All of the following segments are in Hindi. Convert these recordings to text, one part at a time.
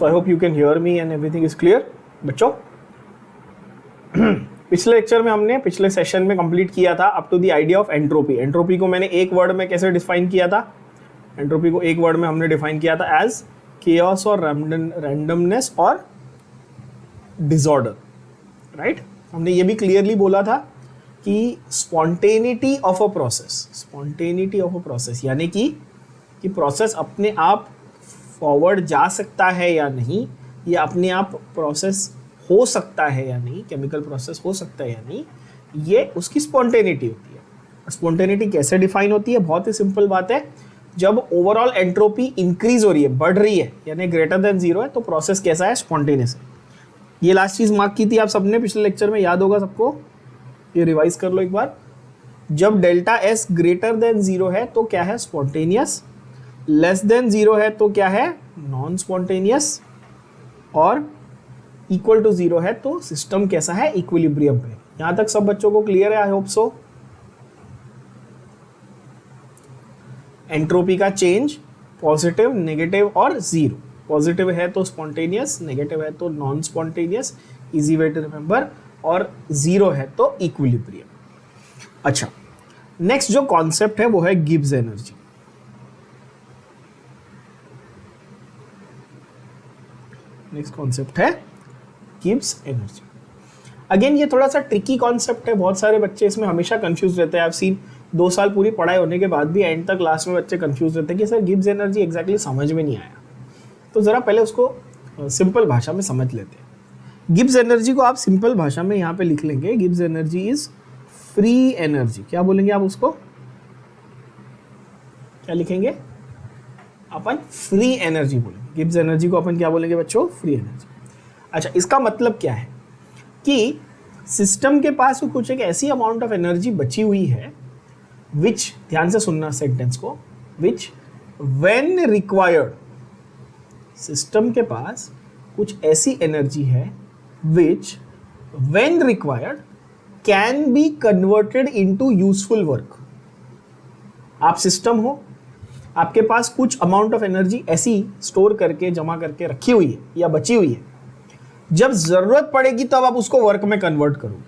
So I hope you can hear me and everything is clear बच्चों। पिछले लेक्चर में हमने पिछले सेशन में कंप्लीट किया था up to the idea of entropy. Entropy को मैंने एक वर्ड में कैसे डिफाइन किया था? एंट्रोपी को एक वर्ड में हमने डिफाइन किया था एज केओस और रैंडमनेस और डिसऑर्डर, राइट। हमने ये भी क्लियरली बोला था कि स्पॉन्टेनिटी ऑफ अ प्रोसेस यानी कि प्रोसेस अपने आप फॉरवर्ड जा सकता है या नहीं, या अपने आप प्रोसेस हो सकता है या नहीं, केमिकल प्रोसेस हो सकता है या नहीं, ये उसकी स्पॉन्टेनिटी होती है। स्पॉन्टेनिटी कैसे डिफाइन होती है? बहुत ही सिंपल बात है, जब ओवरऑल एंट्रोपी इंक्रीज हो रही है, बढ़ रही है, यानी ग्रेटर देन जीरो है, तो प्रोसेस कैसा है? स्पॉन्टेनियस है। ये लास्ट चीज मार्क की थी आप सबने पिछले लेक्चर में, याद होगा सबको, ये रिवाइज कर लो एक बार। जब delta S greater than zero है तो क्या है? स्पॉन्टेनियस। लेस देन जीरो है तो क्या है? Non spontaneous. और इक्वल टू जीरो है तो सिस्टम कैसा है? इक्विलिब्रियम पे। यहां तक सब बच्चों को क्लियर है? I hope so. एंट्रोपी का चेंज पॉजिटिव, नेगेटिव और जीरो। पॉजिटिव है तो स्पॉन्टेनियस, नेगेटिव है तो non spontaneous, easy way to remember, और जीरो है तो इक्विलिब्रियम। अच्छा, नेक्स्ट जो कॉन्सेप्ट है वो है गिब्स एनर्जी। नेक्स्ट कॉन्सेप्ट है गिब्स एनर्जी। अगेन ये थोड़ा सा ट्रिकी कॉन्सेप्ट है, बहुत सारे बच्चे इसमें हमेशा कंफ्यूज रहते हैं। आप सीन 2 साल पूरी पढ़ाई होने के बाद भी एंड तक लास्ट में बच्चे कंफ्यूज रहते हैं कि सर गिब्स एनर्जी एग्जैक्टली समझ में नहीं आया। तो ज़रा पहले उसको सिंपल भाषा में समझ लेते हैं। गिब्स एनर्जी को आप सिंपल भाषा में यहाँ पे लिख लेंगे, Gibbs energy is free energy. क्या बोलेंगे आप उसको? क्या लिखेंगे अपन? फ्री एनर्जी बोलेंगे। गिब्स एनर्जी को अपन क्या बोलेंगे बच्चों? Free energy. अच्छा, इसका मतलब क्या है कि सिस्टम के पास कुछ एक ऐसी अमाउंट ऑफ एनर्जी बची हुई है विच, ध्यान से सुनना सेंटेंस को, विच व्हेन रिक्वायर्ड, सिस्टम के पास कुछ ऐसी एनर्जी है विच when required can be converted into useful work. आप सिस्टम हो, आपके पास कुछ अमाउंट ऑफ एनर्जी ऐसी स्टोर करके, जमा करके रखी हुई है या बची हुई है, जब जरूरत पड़ेगी तब आप उसको वर्क में कन्वर्ट करोगे।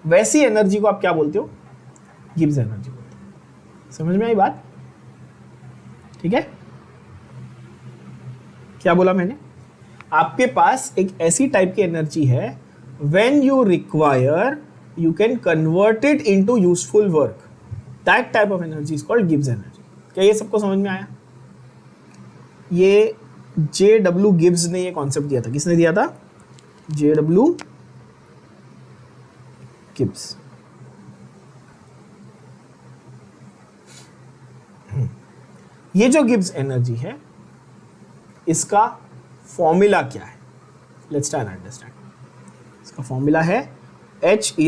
वैसी एनर्जी को आप क्या बोलते हो? गिब्स एनर्जी बोलते हो। समझ में आई बात? ठीक है, क्या बोला मैंने? आपके पास एक ऐसी टाइप की एनर्जी है, when you require you can convert it into useful work. That type of energy is called Gibbs energy. क्या ये सबको समझ में आया? ये J.W. गिब्स ने ये कॉन्सेप्ट दिया था। किसने दिया था? J.W. गिब्स। ये जो गिब्स एनर्जी है, इसका फॉर्मूला क्या है? Let's try and understand. इसका फॉर्मूला है G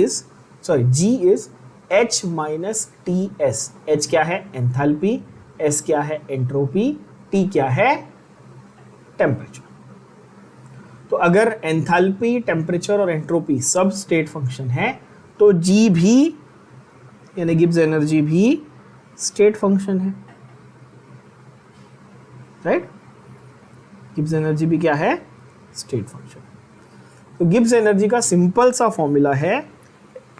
is H minus TS। H क्या है? एंथैल्पी। S क्या है? एंट्रोपी। T क्या है? टेम्परेचर। तो अगर एंथैल्पी, टेम्परेचर और एंट्रोपी सब स्टेट फंक्शन है तो G भी, यानी गिब्स एनर्जी भी स्टेट फंक्शन है, राइट? गिब्स एनर्जी भी क्या है? State function. तो गिब्स एनर्जी का सिंपल सा फॉर्मूला है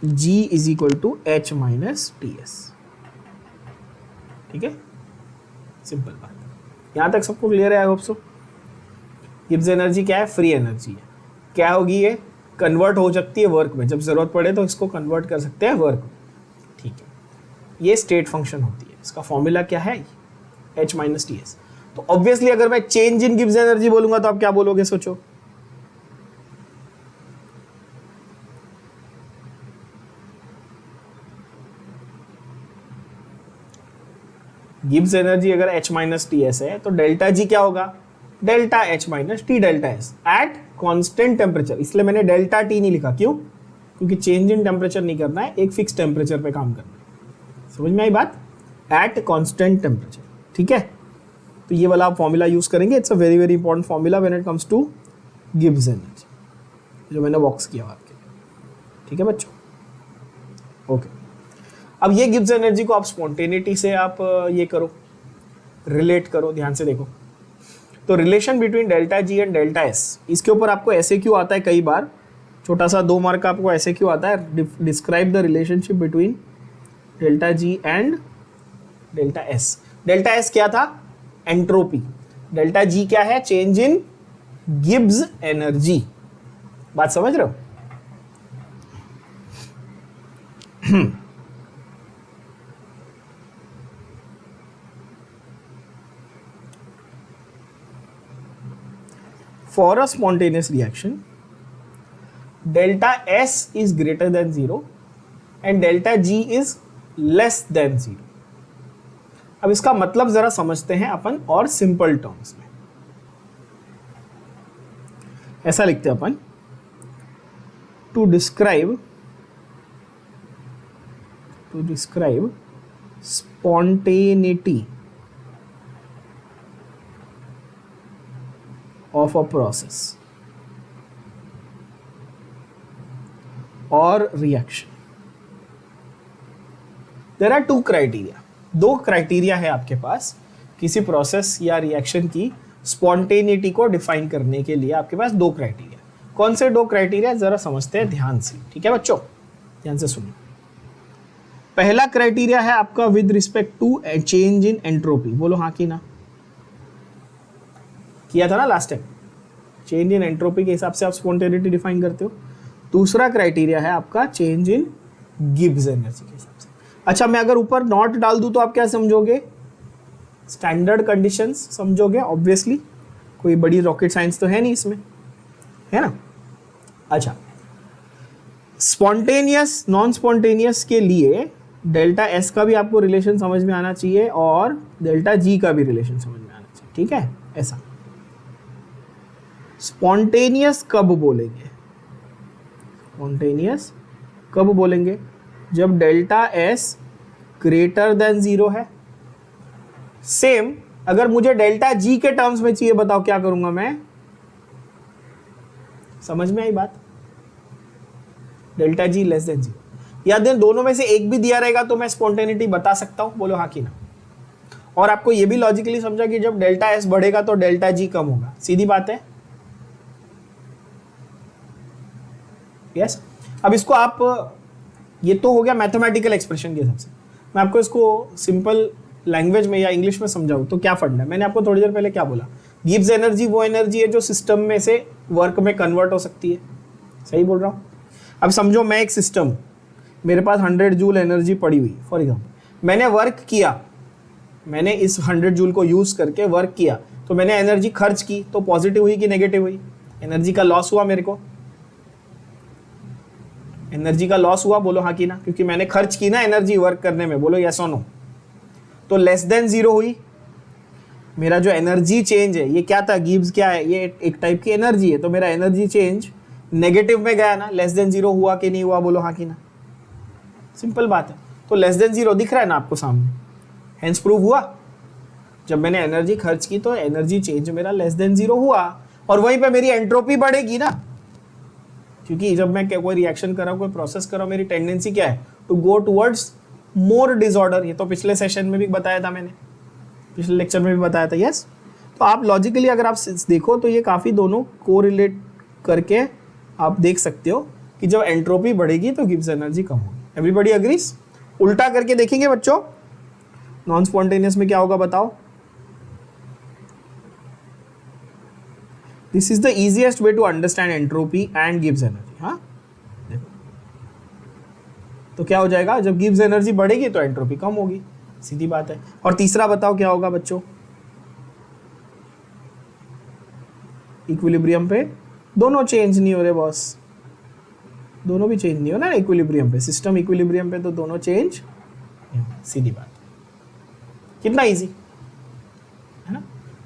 G is equal to H minus TS। ठीक है, सिंपल बात। यहां तक सबको क्लियर है? I hope so. Gibbs energy क्या है? फ्री एनर्जी है। क्या होगी ये? कन्वर्ट हो सकती है वर्क में, जब जरूरत पड़े तो इसको कन्वर्ट कर सकते हैं वर्क में। ठीक है, ये स्टेट फंक्शन होती है। इसका फॉर्मूला क्या है? H minus TS। तो ऑब्वियसली अगर मैं चेंज इन गिब्स एनर्जी बोलूंगा तो आप क्या बोलोगे? सोचो। गिब्स एनर्जी अगर H माइनस TS है तो डेल्टा G क्या होगा? Delta H minus T delta S eight constant temperature. इसलिए मैंने डेल्टा T नहीं लिखा। क्यों? क्योंकि चेंज इन टेम्परेचर नहीं करना है, एक फिक्स टेम्परेचर पे काम करना है। समझ में आई बात? At constant temperature. ठीक है, तो ये वाला आप फॉर्मूला यूज करेंगे। It's a very very important formula when it comes to Gibbs energy, जो मैंने बॉक्स किया आपके लिए। ठीक है बच्चों, ओके। अब ये गिब्स एनर्जी को आप स्पॉन्टेनिटी से आप ये करो, रिलेट करो। ध्यान से देखो, तो relation between delta G and delta S, इसके ऊपर आपको ऐसे क्यों आता है कई बार, छोटा सा 2 मार्क का आपको ऐसे क्यों आता है, describe the relationship between delta G and delta S. Delta S क्या था, एंट्रोपी, डेल्टा जी क्या है, चेंज इन गिब्स एनर्जी। बात समझ रहे हो? For a spontaneous reaction, delta S is greater than 0 and delta G is less than 0. अब इसका मतलब जरा समझते हैं अपन और सिंपल टर्म्स में। ऐसा लिखते हैं अपन, to describe spontaneity of a process or reaction, there are 2 criteria. 2 criteria है आपके पास किसी प्रोसेस या रिएक्शन की स्पॉन्टेनिटी को डिफाइन करने के लिए। आपके पास 2 क्राइटेरिया। कौन से 2 क्राइटेरिया जरा समझते हैं ध्यान से, ठीक है बच्चों, ध्यान से सुनो। पहला क्राइटेरिया है आपका with respect to change in entropy. बोलो हाँ कि ना, किया था ना last time, change in entropy के हिसाब से आप स्पॉन्टेनिटी डिफाइन करते हो। दूसरा क्राइटेरिया है आपका चेंज इन गिब्स एनर्जी के हिसाब से। अच्छा, मैं अगर ऊपर नॉट डाल दूं तो आप क्या समझोगे, स्टैंडर्ड कंडीशंस समझोगे। ऑब्वियसली कोई बड़ी रॉकेट साइंस तो है नहीं इसमें, है ना। अच्छा, स्पॉन्टेनियस नॉन स्पॉन्टेनियस के लिए डेल्टा एस का भी आपको रिलेशन समझ में आना चाहिए और डेल्टा जी का भी रिलेशन समझ में आना चाहिए, ठीक है। ऐसा स्पॉन्टेनियस कब बोलेंगे, स्पॉन्टेनियस कब बोलेंगे, जब डेल्टा एस ग्रेटर देन 0 है। सेम अगर मुझे डेल्टा जी के टर्म्स में चाहिए, बताओ क्या करूंगा मैं, समझ में आई बात, डेल्टा जी लेस देन 0 या देन दोनों में से एक भी दिया रहेगा तो मैं स्पॉन्टेनिटी बता सकता हूं। बोलो हाँ कि ना। और आपको ये भी लॉजिकली समझा कि जब डेल्टा एस बढ़ेगा तो डेल्टा जी कम होगा, सीधी बात है। यस अब इसको आप, ये तो हो गया मैथमेटिकल एक्सप्रेशन के हिसाब से। मैं आपको इसको सिंपल लैंग्वेज में या इंग्लिश में समझाऊं तो क्या फंडा है। मैंने आपको थोड़ी देर पहले क्या बोला, गिब्स एनर्जी वो एनर्जी है जो सिस्टम में से वर्क में कन्वर्ट हो सकती है। सही बोल रहा हूँ। अब समझो मैं एक सिस्टम, मेरे पास 100 जूल एनर्जी पड़ी हुई, फॉर एग्जाम्पल मैंने वर्क किया, मैंने इस 100 जूल को यूज करके वर्क किया, तो मैंने एनर्जी खर्च की, तो पॉजिटिव हुई कि नेगेटिव हुई, एनर्जी का लॉस हुआ, मेरे को एनर्जी का लॉस हुआ। बोलो हाँ कि ना, क्योंकि मैंने खर्च की ना एनर्जी वर्क करने में। बोलो यस और नो। तो लेस देन 0 हुई, मेरा जो एनर्जी चेंज है ये क्या था, गिब्स क्या है, ये एक टाइप की एनर्जी है, तो मेरा एनर्जी चेंज नेगेटिव में गया ना, लेस देन 0 हुआ कि नहीं हुआ, बोलो हाँ कि ना। सिंपल बात है। तो लेस देन 0 दिख रहा है ना आपको सामने, हेंस प्रूव हुआ। जब मैंने एनर्जी खर्च की तो एनर्जी चेंज मेरा लेस देन 0 हुआ, और वहीं पे मेरी एंट्रोपी बढ़ेगी ना, क्योंकि जब मैं कोई रिएक्शन कर रहा हूँ, कोई प्रोसेस कर रहा हूँ, मेरी टेंडेंसी क्या है, to go towards more disorder. ये तो पिछले सेशन में भी बताया था मैंने, पिछले लेक्चर में भी बताया था। यस तो आप लॉजिकली अगर आप देखो तो ये काफ़ी दोनों कोरिलेट करके आप देख सकते हो कि जब एंट्रोपी बढ़ेगी तो गिब्स एनर्जी कम होगी। Everybody agrees. उल्टा करके देखेंगे बच्चों, नॉन स्पॉन्टेनियस में क्या होगा बताओ। This is the easiest way to understand entropy and Gibbs energy. हाँ देखो, तो क्या हो जाएगा, जब गिब्स एनर्जी बढ़ेगी तो एंट्रोपी कम होगी, सीधी बात है। और तीसरा बताओ क्या होगा बच्चों, इक्विलिब्रियम पे दोनों चेंज नहीं हो रहे बॉस, दोनों भी चेंज नहीं हो ना इक्विलिब्रियम पे, सिस्टम इक्विलिब्रियम पे तो दोनों चेंज, सीधी बात। कितना इजी है ना।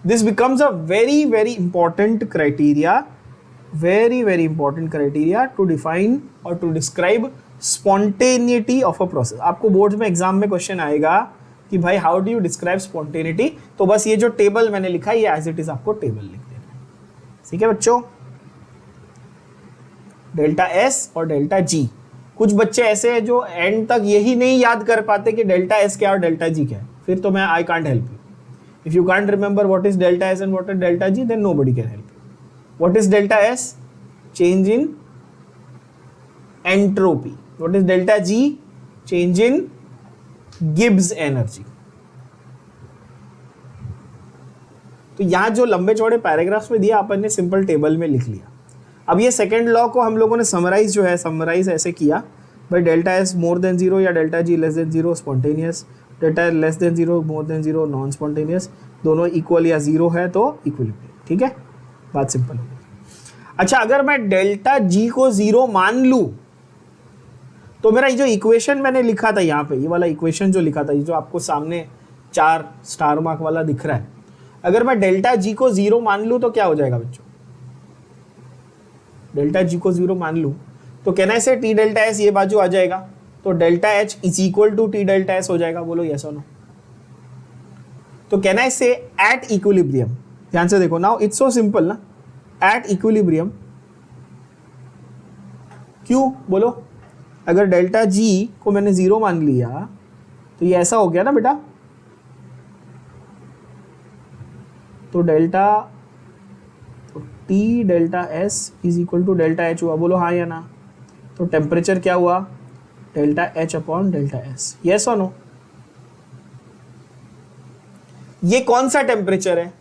This becomes a very very important criteria, very very important criteria to define और to describe spontaneity of a process. आपको बोर्ड में एग्जाम में क्वेश्चन आएगा कि भाई how do you describe spontaneity, तो बस ये जो टेबल मैंने लिखा है ये एज इट इज आपको टेबल लिख देना है। ठीक है बच्चों, डेल्टा एस और डेल्टा जी। कुछ बच्चे ऐसे हैं जो एंड तक यही नहीं याद कर पाते कि डेल्टा एस क्या और डेल्टा जी क्या है, फिर तो मैं I can't help you. If you can't remember what is delta S and what is delta G, then nobody can help you. What is delta S? Change in entropy. What is delta G? Change in Gibbs energy. तो यहाँ जो लंबे चौड़े पैराग्राफ्स में दिया अपन ने सिंपल टेबल में लिख लिया. अब ये सेकेंड लॉ को हम लोगों ने समराइज ऐसे किया भाई delta S more than zero या delta G less than zero spontaneous, delta less than zero more than zero non spontaneous, दोनों इक्वल या जीरो है तो इक्विलिब्रियम. ठीक है, बात सिंपल हो गई. अच्छा, अगर मैं डेल्टा जी को जीरो मान लूं तो मेरा ये जो इक्वेशन मैंने लिखा था यहाँ पे, ये वाला इक्वेशन जो लिखा था, ये जो आपको सामने 4 स्टार मार्क वाला दिख रहा है, अगर मैं डेल्टा जी को जीरो मान लूं तो क्या हो जाएगा बच्चों? डेल्टा जी को जीरो मान लूं तो कहना से टी डेल्टा एस ये बाजू आ जाएगा, तो delta H is equal to T delta S हो जाएगा. बोलो यस और नो. तो कहना से एट इक्विलिब्रियम, ध्यान से देखो नाउ इट्स सो सिंपल ना, एट इक्विलिब्रियम. क्यों बोलो? अगर डेल्टा जी को मैंने जीरो मान लिया तो ये ऐसा हो गया ना बेटा, तो delta T delta S is equal to delta H हुआ. बोलो हाँ या ना. तो टेम्परेचर क्या हुआ? Delta H upon delta S. Yes और नो? ये कौन सा टेम्परेचर है?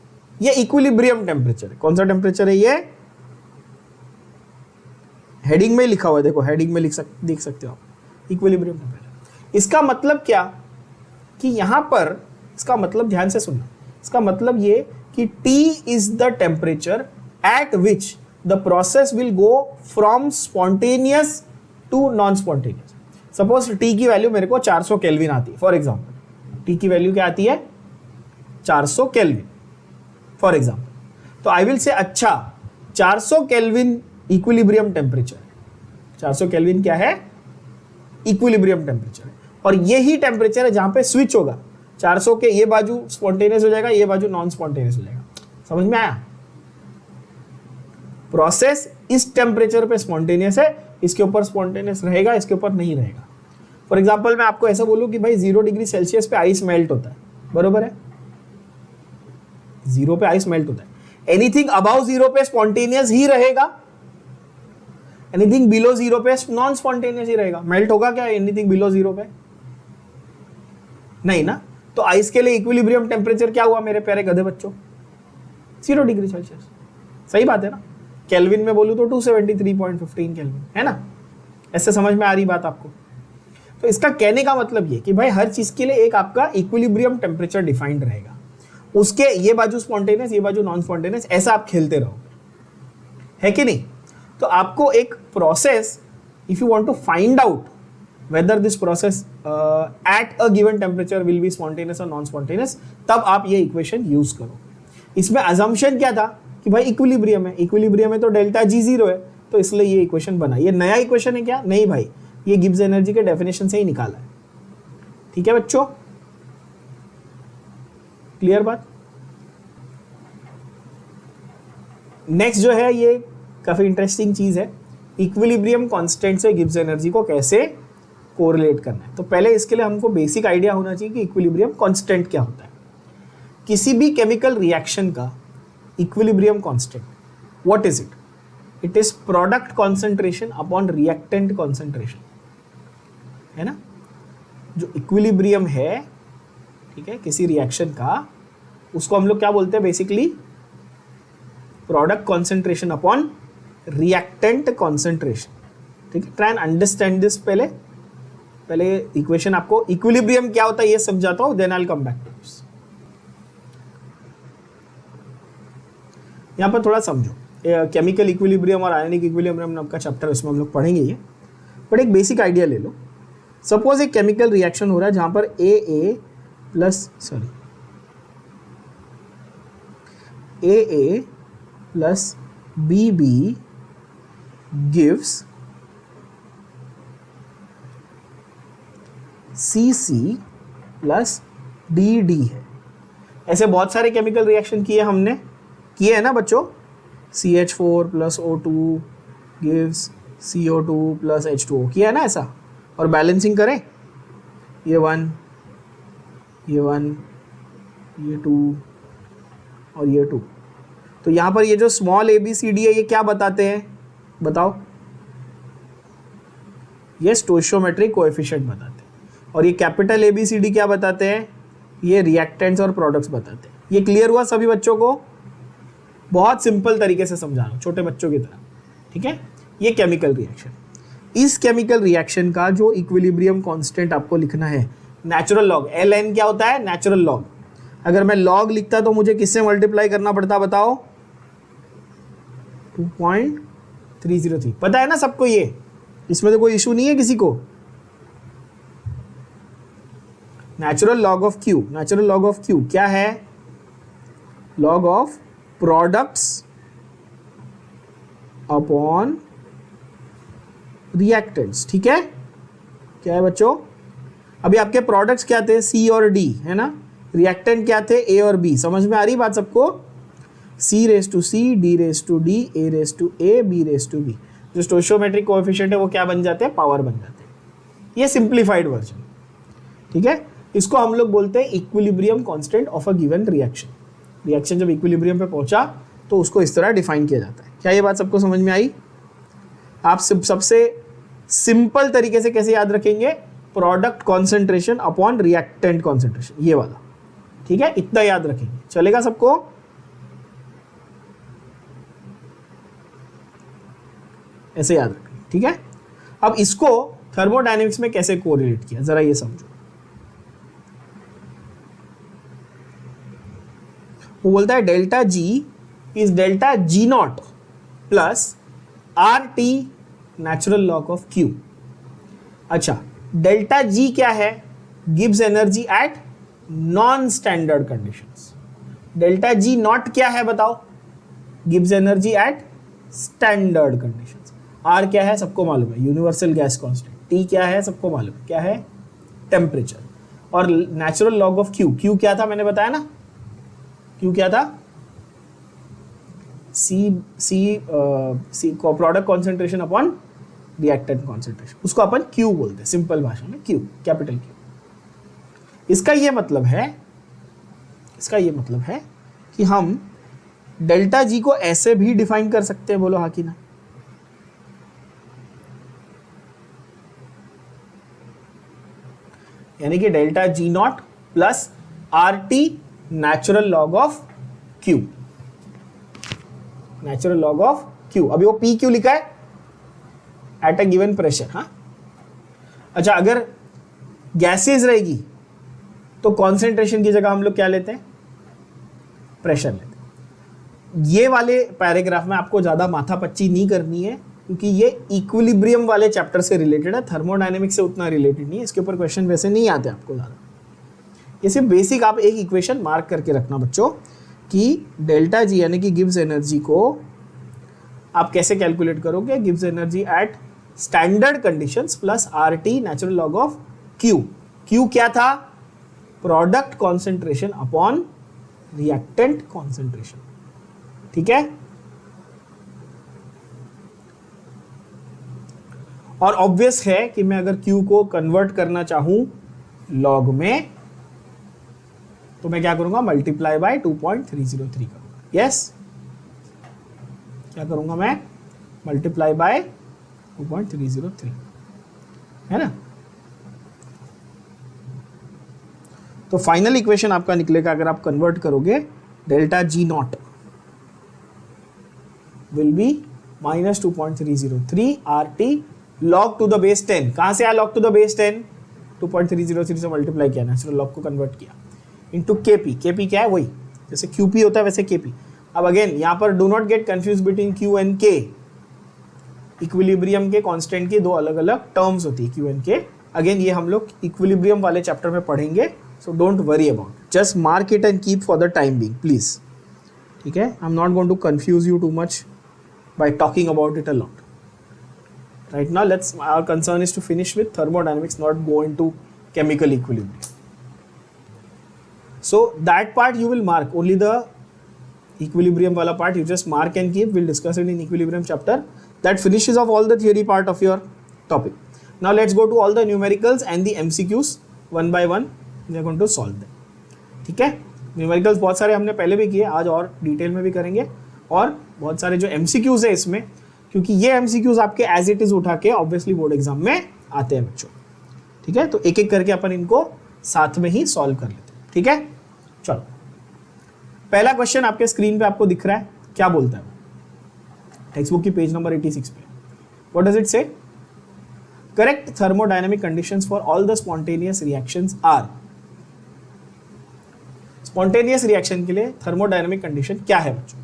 ये इक्विलिब्रियम टेम्परेचर है. कौन सा टेम्परेचर है ये? हेडिंग में लिखा हुआ है, देखो हेडिंग में देख सकते हो आप, इक्विलिब्रियम टेम्परेचर. इसका मतलब क्या कि यहां पर, इसका मतलब ध्यान से सुनना, इसका मतलब ये कि T is the temperature at which the process will go from spontaneous to non-spontaneous. Suppose T की वैल्यू मेरे को 400 केल्विन आती है फॉर एग्जाम्पल. T की वैल्यू क्या आती है? 400 केल्विन फॉर एग्जाम्पल. तो आई विल से अच्छा 400 केल्विन इक्विलिब्रियम टेम्परेचर है. 400 केल्विन क्या है? इक्विलिब्रियम टेम्परेचर है. और यही टेम्परेचर है जहां पे स्विच होगा. 400 के ये बाजू स्पॉन्टेनियस हो जाएगा, ये बाजू नॉन स्पॉन्टेनियस हो जाएगा. समझ में आया? प्रोसेस इस टेम्परेचर पे स्पॉन्टेनियस है, इसके ऊपर स्पॉन्टेनियस रहेगा, इसके ऊपर नहीं रहेगा. फॉर एग्जांपल मैं आपको ऐसा बोलूं कि भाई 0 डिग्री सेल्सियस पे आइस मेल्ट होता है, बरोबर है? 0 पे आइस मेल्ट होता है. एनीथिंग अबाउ 0 पे स्पॉन्टेनियस ही रहेगा, एनीथिंग बिलो 0 पे नॉन स्पॉन्टेनियस ही रहेगा. मेल्ट होगा क्या एनीथिंग बिलो 0 पे? नहीं ना. तो आइस के लिए इक्विलिब्रियम टेम्परेचर क्या हुआ मेरे प्यारे गधे बच्चों? 0 डिग्री सेल्सियस. सही बात है ना? केल्विन में बोलूं तो 273.15 केल्विन है ना. ऐसे समझ में आ रही बात आपको? तो इसका कहने का मतलब ये कि भाई हर चीज के लिए एक आपका इक्विलिब्रियम टेम्परेचर डिफाइंड रहेगा. उसके ये बाजू स्पॉन्टेनियस, ये बाजू नॉन स्पॉन्टेनियस, ऐसा आप खेलते रहोगे, है कि नहीं? तो आपको एक process, if you want to find out whether this process at a given temperature will be spontaneous or non-spontaneous, तब आप ये इक्वेशन यूज करो. इसमें assumption क्या था कि भाई इक्विलिब्रियम है, इक्विलिब्रियम है तो डेल्टा जी जीरो है, तो इसलिए ये इक्वेशन बना. ये नया इक्वेशन है क्या? नहीं भाई, ये गिब्स एनर्जी के डेफिनेशन से ही निकाला है. ठीक है बच्चों, क्लियर बात? नेक्स्ट जो है ये काफी इंटरेस्टिंग चीज है, इक्विलिब्रियम कांस्टेंट से गिब्स एनर्जी को कैसे कोरिलेट करना है. तो पहले इसके लिए हमको बेसिक आइडिया होना चाहिए कि इक्विलिब्रियम कांस्टेंट क्या होता है. किसी भी केमिकल रिएक्शन का equilibrium constant what is it? It is product concentration upon reactant concentration, है ना. जो इक्विलिब्रियम है, ठीक है, किसी रिएक्शन का, उसको हम लोग क्या बोलते हैं? Basically product concentration upon reactant concentration. ठीक है, ट्राई एंड अंडरस्टैंड दिस. पहले इक्वेशन आपको इक्विलिब्रियम क्या होता है ये समझाता हूं, then I will come back to this. यहां पर थोड़ा समझो, केमिकल इक्विलिब्रियम और आयनिक इक्विलिब्रियम का चैप्टर, इसमें हम लोग पढ़ेंगे ये. बट एक बेसिक आइडिया ले लो. सपोज एक केमिकल रिएक्शन हो रहा है जहां पर AA plus BB gives CC plus DD है. ऐसे बहुत सारे केमिकल रिएक्शन किए हैं ना बच्चों. CH4 plus O2 gives CO2 plus H2O किया है ना ऐसा. और बैलेंसिंग करें, ये 1, ये 2, और ये 2। तो यहाँ पर ये जो स्मॉल ABCD है ये क्या बताते हैं बताओ? ये स्टोइशियोमेट्रिक कोएफिशिएंट बताते हैं। और ये कैपिटल ABCD क्या बताते हैं? ये रिएक्टेंट्स और प्रोडक्ट्स बताते हैं। ये क्लियर हुआ सभी बच्चों को? बहुत सिंपल तरीके से समझा रहा हूँ, छोटे बच्चों की तरह, ठीक है? ये केमिकल रिएक्शन। इस केमिकल रिएक्शन का जो इक्विलिब्रियम कांस्टेंट आपको लिखना है, नेचुरल लॉग, ln क्या होता है? Natural log. अगर मैं लॉग लिखता तो मुझे किससे मल्टीप्लाई करना पड़ता बताओ? 2.303। पता है ना सबको ये? इसमें तो कोई इशू नहीं है किसी को। Natural log of Q, natural log of Q क्या है? Log of products upon reactants, ठीक है? क्या है बच्चों? अभी आपके प्रोडक्ट्स क्या थे? C और D, है ना? रिएक्टेंट क्या थे? A और B। समझ में आ रही बात सबको? C raise to C, D raise to D, A raise to A, B raise to B। जो स्टोइशियोमेट्रिक कोएफिशिएंट है वो क्या बन जाते हैं? पावर बन जाते हैं। ये सिंप्लीफाइड वर्जन, ठीक है? इसको हम लोग बोलते हैं equilibrium constant of a given reaction. Reaction जब इक्विलिब्रियम पे पहुंचा तो उसको इस तरह डिफाइन किया जाता है। क्या ये बात सबको समझ में आई? आप सबसे सिंपल तरीके से कैसे याद रखेंगे? Product concentration upon reactant concentration, ये वाला, ठीक है? इतना याद रखेंगे, चलेगा सबको? ऐसे याद रखेंगे, ठीक है? अब इसको थर्मोडायनेमिक्स में कैसे कोरिलेट किया, जरा ये समझो। वो बोलता है delta G is delta G not plus RT natural log of Q। अच्छा, डेल्टा G क्या है? Gives energy at non standard conditions. Delta G not क्या है बताओ? Gives energy at standard conditions. R क्या है? सबको मालूम है, यूनिवर्सल गैस कांस्टेंट। T क्या है? सबको मालूम है, क्या है? टेम्परेचर। और natural log of Q, Q क्या था? मैंने बताया ना, Q क्या था? C product concentration upon reactant concentration, उसको अपन Q बोलते हैं सिंपल भाषा में, Q, कैपिटल Q। इसका ये मतलब है कि हम डेल्टा G को ऐसे भी डिफाइन कर सकते हैं, बोलो हाँ कि ना? यानी कि delta G not plus RT natural log of Q, natural log of Q। अभी वो P क्यों लिखा है? At a given pressure. हाँ, अच्छा, अगर गैसेज रहेगी तो कॉन्सेंट्रेशन की जगह हम लोग क्या लेते हैं? प्रेशर लेते हैं। ये वाले पैराग्राफ में आपको ज्यादा माथापच्ची नहीं करनी है, क्योंकि ये इक्विलिब्रियम वाले चैप्टर से रिलेटेड है, थर्मोडायनेमिक्स से उतना रिलेटेड नहीं है। इसके ऊपर क्वेश्चन वैसे नहीं आते आपको ज्यादा। ये सिर्फ बेसिक आप एक इक्वेशन मार्क करके रखना बच्चों कि डेल्टा G यानी कि गिव्स एनर्जी को आप कैसे कैलकुलेट करोगे? Gives energy at standard conditions plus RT natural log of Q। Q क्या था? Product concentration upon reactant concentration, ठीक है? और ऑब्वियस है कि मैं अगर Q को कन्वर्ट करना चाहूं लॉग में तो मैं क्या करूंगा? मल्टीप्लाई बाय 2.303 करूंगा। यस, क्या करूंगा मैं? मल्टीप्लाई बाय 2.303, है ना? तो फाइनल इक्वेशन आपका निकलेगा, अगर आप कन्वर्ट करोगे, delta G not will be minus 2.303 RT log to the base 10। कहां से आया log टू द बेस 10? 2.303 से मल्टीप्लाई किया, नेचुरल लॉग को कन्वर्ट किया, इंटू KP। KP क्या है? वही जैसे QP होता है वैसे KP। अब अगेन यहाँ पर do not get confuse between Q and K। Equilibrium के कांस्टेंट की दो अलग अलग टर्म्स होती है, Q एंड K। अगेन ये हम लोग इक्विलिब्रियम वाले चैप्टर में पढ़ेंगे, so don't worry about, just mark it and keep for the time being please, ठीक है? I am not going to confuse you too much by talking about it a lot. Right now, our concern is to finish with thermodynamics, not go into chemical equilibrium. So that part you will mark, only the equilibrium wala part you just mark and keep. We'll discuss it in equilibrium chapter. That finishes off all the theory part of your topic. Now let's go to all the numericals and the MCQs one by one. We are going to solve them. ठीक है? न्यूमेरिकल्स बहुत सारे हमने पहले भी किए, आज और डिटेल में भी करेंगे, और बहुत सारे जो एमसीक्यूज है इसमें, क्योंकि ये एमसीक्यूज आपके एज इट इज उठा के ऑब्वियसली बोर्ड एग्जाम में आते हैं बच्चों। ठीक है, तो एक एक करके अपन इनको साथ में ही सॉल्व कर लेते हैं। ठीक है, चलो पहला क्वेश्चन आपके स्क्रीन पे आपको दिख रहा है, क्या बोलता है टेक्स्ट बुक की पेज नंबर 86 पे। What does it say? Correct thermodynamic conditions for all the spontaneous reactions are. Spontaneous reaction के लिए थर्मोडायनेमिक कंडीशन क्या है बच्चों?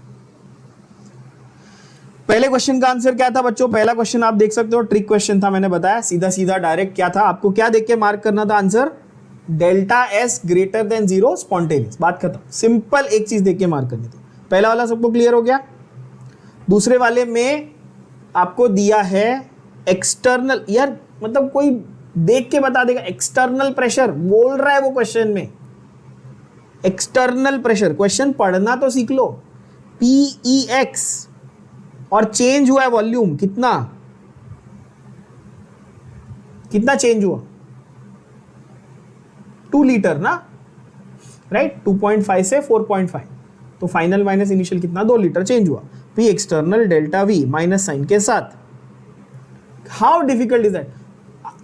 पहले क्वेश्चन का आंसर क्या था बच्चों? पहला क्वेश्चन आप देख सकते हो, ट्रिक क्वेश्चन था, मैंने बताया सीधा सीधा डायरेक्ट क्या था, आपको क्या देख के मार्क करना था answer? Delta S greater than 0 spontaneous, बात खत्म। सिंपल एक चीज देख के मार्क करनी थी। पहला वाला सबको क्लियर हो गया? दूसरे वाले में आपको दिया है एक्सटर्नल, यार मतलब कोई देख के बता देगा, एक्सटर्नल प्रेशर बोल रहा है वो क्वेश्चन में, एक्सटर्नल प्रेशर। क्वेश्चन पढ़ना तो सीख लो। PEX और चेंज हुआ है वॉल्यूम, कितना कितना चेंज हुआ? 2 लीटर ना, राइट? 2.5 से 4.5, तो फाइनल माइनस इनिशियल कितना? 2 लीटर चेंज हुआ। P external delta V minus sign के साथ। How difficult is that?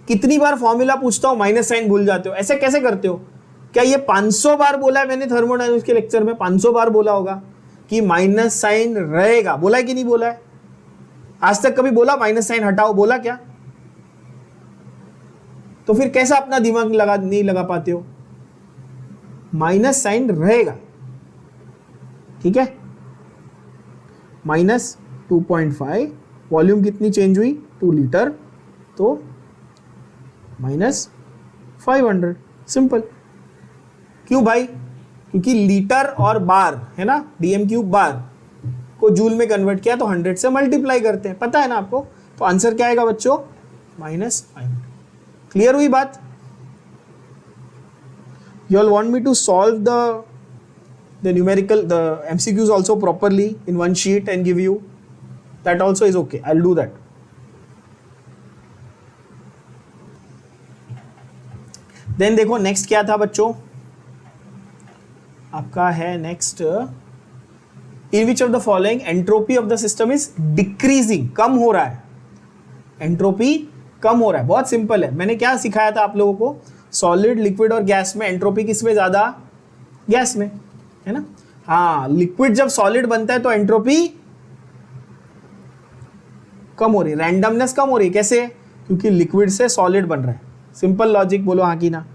कितनी बार फॉर्मूला पूछता हूं माइनस साइन भूल जाते हो, ऐसे कैसे करते हो? क्या ये 500 बार बोला है मैंने थर्मोडायनामिक्स के लेक्चर में? 500 बार बोला होगा कि माइनस साइन रहेगा, बोला है कि नहीं बोला है? आज तक कभी बोला माइनस साइन हटाओ, बोला क्या? तो फिर कैसा अपना दिमाग नहीं लगा पाते हो? माइनस साइन रहेगा, ठीक है। माइनस 2.5, वॉल्यूम कितनी चेंज हुई? 2 लीटर, तो माइनस 500, सिंपल। क्यों भाई? क्योंकि लीटर और बार है ना, डीएम क्यूब बार को जूल में कन्वर्ट किया तो 100 से मल्टीप्लाई करते हैं, पता है ना आपको। तो आंसर क्या आएगा बच्चों? -500। क्लियर हुई बात? You all want me to solve the numerical, the MCQs also properly in one sheet and give you? That also is okay. I'll do that. Then देखो next क्या था बच्चों? आपका है next, in which of the following entropy of the system is decreasing, कम हो रहा है, एंट्रोपी कम हो रहा है। बहुत सिंपल है, मैंने क्या सिखाया था आप लोगों को? सॉलिड, लिक्विड और गैस में एंट्रोपी किस में ज्यादा? गैस में, है ना। हाँ, लिक्विड जब सॉलिड बनता है तो एंट्रोपी कम हो रही है, रैंडमनेस कम हो रही है। कैसे? क्योंकि लिक्विड से सॉलिड बन रहा है। सिंपल लॉजिक, बोलो हाँ की ना?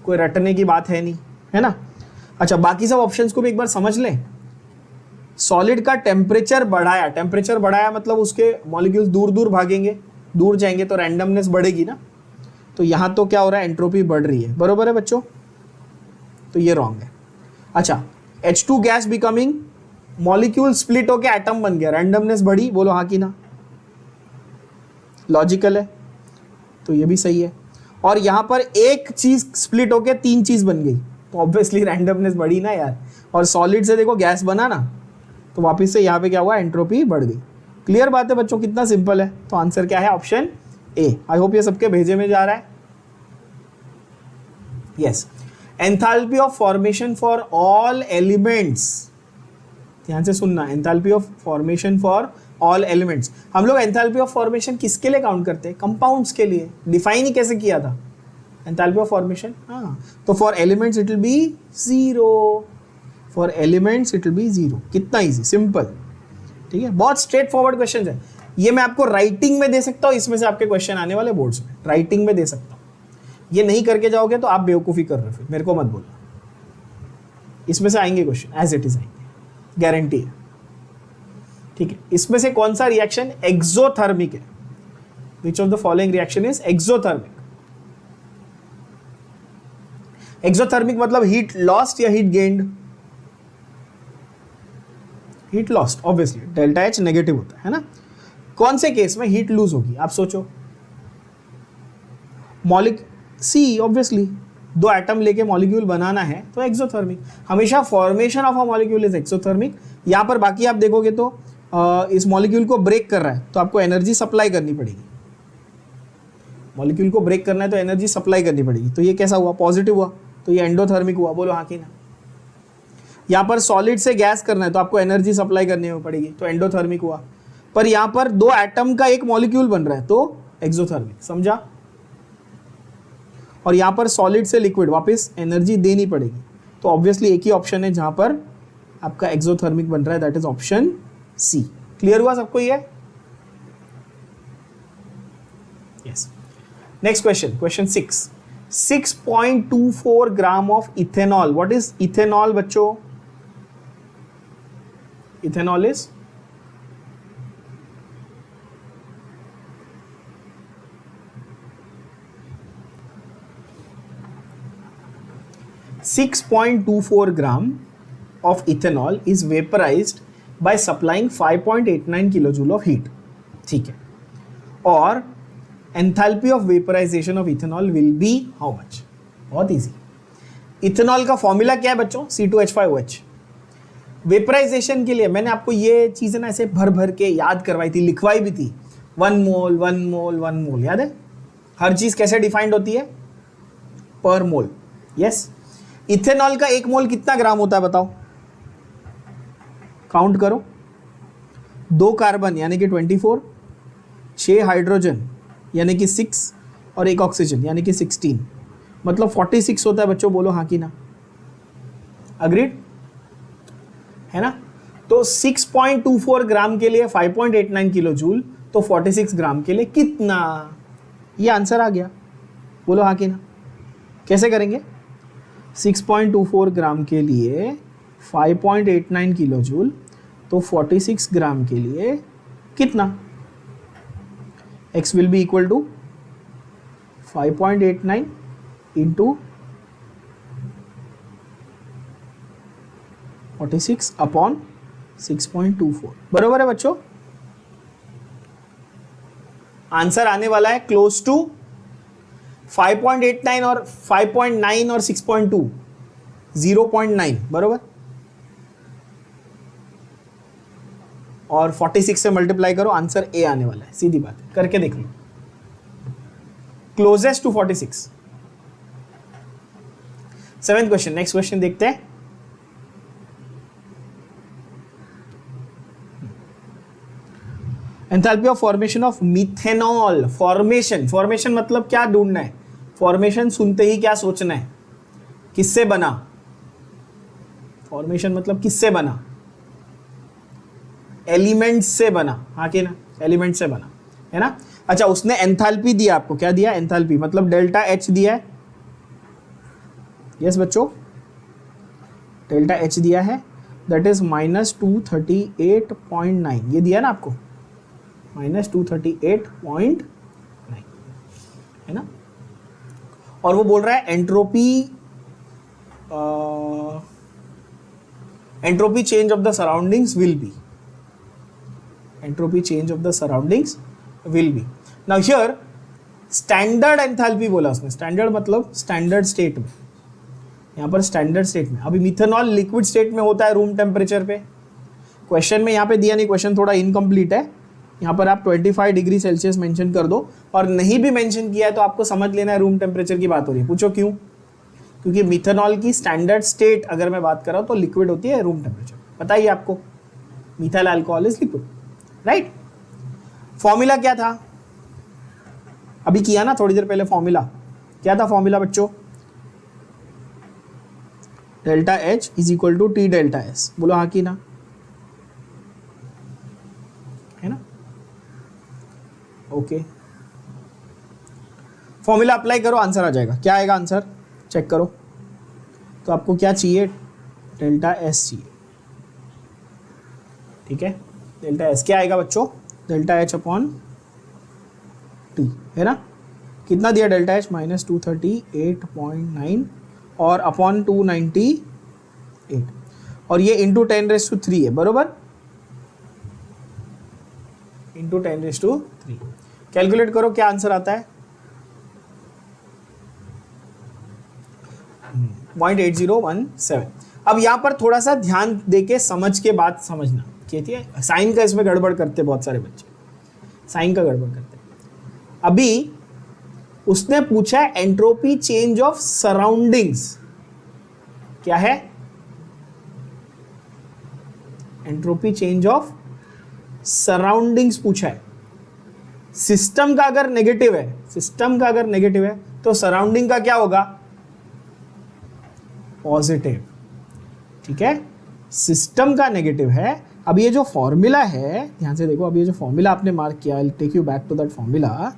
कोई रटने की बात है नहीं, है ना। अच्छा, बाकी सब ऑप्शंस को भी एक बार समझ लें। सॉलिड का टेम्परेचर बढ़ाया, टेम्परेचर बढ़ाया मतलब उसके मॉलिक्यूल्स दूर दूर भागेंगे, दूर जाएंगे तो रैंडमनेस बढ़ेगी ना। तो यहां तो क्या हो रहा है? एंट्रोपी बढ़ रही है, बरोबर है बच्चों? तो ये रॉन्ग है। अच्छा, H2 gas becoming, molecule split होके एटम बन गया, रैंडमनेस बढ़ी, बोलो हाँ की ना? लॉजिकल है, तो ये भी सही है। और यहां पर एक चीज स्प्लिट होके 3 चीज बन गई, तो ऑब्वियसली रैंडमनेस बढ़ी ना यार। और सॉलिड से देखो गैस बना ना, तो वापिस से यहाँ पे क्या हुआ? एंट्रोपी बढ़ गई। क्लियर बात है बच्चों? कितना सिंपल है। तो आंसर क्या है? Option A. आई होप ये सबके भेजे में जा रहा है। Yes, enthalpy of formation for all elements, ध्यान से सुनना, enthalpy of formation for all elements. हम लोग एंथैल्पी ऑफ फॉर्मेशन किसके लिए काउंट करते हैं? कंपाउंड्स के लिए। डिफाइन ही कैसे किया था एंथैल्पी ऑफ फॉर्मेशन? हाँ, तो for elements it will be 0, for elements it will be 0। कितना इजी, सिंपल, ठीक है। बहुत स्ट्रेट फॉरवर्ड क्वेश्चन है। ये मैं आपको राइटिंग में दे सकता हूँ, इसमें से आपके क्वेश्चन आने वाले बोर्ड्स में, राइटिंग में दे सकता हूँ। ये नहीं करके जाओगे तो आप बेवकूफ़ी कर रहे हो, फिर मेरे को मत बोलना। इसमें से आएंगे क्वेश्चन, एज इट इज आएंगे, गारंटी है, ठीक है। इसमें से कौन सा रिएक्शन एक्सोथर्मिक है? विच of the following reaction is exothermic? Exothermic मतलब हीट लॉस्ट या heat gained? Heat lost, obviously delta H negative होता है ना। कौन से केस में हीट लूज होगी आप सोचो? सी, ऑब्वियसली 2 एटम लेके मॉलिक्यूल बनाना है तो एक्सोथर्मिक। हमेशा formation of a molecule is exothermic. यहाँ पर बाकी आप देखोगे तो इस मॉलिक्यूल को ब्रेक कर रहा है तो आपको एनर्जी सप्लाई करनी पड़ेगी। मॉलिक्यूल को ब्रेक करना है तो एनर्जी सप्लाई करनी पड़ेगी, तो ये कैसा हुआ? पॉजिटिव हुआ, तो ये एंडोथर्मिक हुआ, बोलो हाँ कि ना। यहाँ पर सॉलिड से गैस करना है तो आपको एनर्जी सप्लाई करनी पड़ेगी, तो एंडोथर्मिक हुआ। पर यहाँ पर दो एटम का एक मॉलिक्यूल बन रहा है तो एक्सोथर्मिक, समझा। और यहाँ पर सॉलिड से लिक्विड वापस एनर्जी देनी पड़ेगी, तो ऑब्वियसली एक ही ऑप्शन है जहाँ पर आपका एक्सोथर्मिक बन रहा है, that is option C. Clear हुआ सबको ये? Yes. Next question, question 6। 6.24 gram of ethanol. What is ethanol बच्चों? Ethanol is 6.24 gram of ethanol is vaporized by supplying 5.89 kilojoule of heat. ठीक है, और enthalpy of vaporization of ethanol will be how much? बहुत इजी। इथेनॉल का फॉर्मूला क्या है बच्चों? C2H5OH। वेपराइजेशन के लिए मैंने आपको ये चीजें ना ऐसे भर भर के याद करवाई थी, लिखवाई भी थी। 1 मोल 1 मोल 1 मोल, याद है? हर चीज कैसे डिफाइंड होती है? पर मोल। यस। इथेनॉल का 1 मोल कितना ग्राम होता है बताओ? काउंट करो। 2 कार्बन यानी कि 24, 6 हाइड्रोजन यानी कि 6 और 1 ऑक्सीजन यानी कि 16, मतलब 46 होता है बच्चों, बोलो हाँ कि ना। अग्रीड है ना? तो 6.24 ग्राम के लिए 5.89 किलो जूल, तो 46 ग्राम के लिए कितना? ये आंसर आ गया, बोलो हाँ कि ना। कैसे करेंगे? 6.24 ग्राम के लिए 5.89 किलो जूल, तो 46 ग्राम के लिए कितना? x will be equal to 5.89 into 46 upon 6.24। बरोबर है बच्चों? आंसर आने वाला है क्लोज टू 5.89 और 5.9 और 6.2, 0.9, बरोबर। और 46 से मल्टीप्लाई करो, आंसर ए आने वाला है, सीधी बात है, करके देख लो। Closest to 46। 7th question. Next question देखते हैं। Enthalpy of formation of methanol. Formation मतलब क्या ढूंढना है? फॉर्मेशन सुनते ही क्या सोचना है? किससे बना? फॉर्मेशन मतलब किससे बना? एलिमेंट्स से बना, हाँ कि ना? एलिमेंट से बना, है ना? अच्छा, उसने एंथैल्पी दिया आपको, क्या दिया? एंथैल्पी मतलब डेल्टा एच दिया है। यस बच्चों, डेल्टा एच दिया है, दैट इज -238.9। ये दिया ना आपको, -238.9, है ना? और वो बोल रहा है entropy change of the surroundings will be. Entropy change of the surroundings will be. Now here standard enthalpy बोला उसने। स्टैंडर्ड मतलब स्टैंडर्ड स्टेट में, यहाँ पर स्टैंडर्ड स्टेट में। अभी मिथेनॉल लिक्विड स्टेट में होता है रूम टेम्परेचर पे। क्वेश्चन में यहाँ पे दिया नहीं, क्वेश्चन थोड़ा इनकम्प्लीट है। यहाँ पर आप 25 डिग्री सेल्सियस मेंशन कर दो, और नहीं भी मेंशन किया है तो आपको समझ लेना है रूम टेम्परेचर की बात हो रही है। पूछो क्यों? क्योंकि मिथेनॉल की स्टैंडर्ड स्टेट अगर मैं बात कर रहा हूँ तो लिक्विड होती है रूम टेम्परेचर। बताइए आपको, methyl alcohol is liquid, right? Formula क्या था? अभी किया ना थोड़ी देर पहले। फॉर्मूला क्या था? फॉर्मूला बच्चों, delta H is equal to T delta S. बोलो हाँ कि ना, है ना? ओके, फॉर्मूला अप्लाई करो, आंसर आ जाएगा। क्या आएगा आंसर? चेक करो। तो आपको क्या चाहिए? डेल्टा एस चाहिए, ठीक है? डेल्टा एस क्या आएगा बच्चों? डेल्टा एच अपॉन टी, है ना? कितना दिया डेल्टा एच? -238.9 और अपॉन 298, और ये इंटू 10⁻³ है, बरोबर? इंटू 10⁻³। कैलकुलेट करो क्या आंसर आता है। 0.8017। अब यहां पर थोड़ा सा ध्यान देके समझ के बात समझना, ठीक है? साइन का इसमें गड़बड़ करते बहुत सारे बच्चे, साइन का गड़बड़ करते। अभी उसने पूछा है एंट्रोपी चेंज ऑफ सराउंडिंग्स, क्या है? एंट्रोपी चेंज ऑफ सराउंडिंग्स पूछा है। सिस्टम का अगर नेगेटिव है, सिस्टम का अगर नेगेटिव है तो सराउंडिंग का क्या होगा? पॉजिटिव। ठीक है, सिस्टम का नेगेटिव है। अब ये जो फॉर्मूला है, ध्यान से देखो, अब ये जो फॉर्मूला आपने मार्क किया, I take you back to that formula.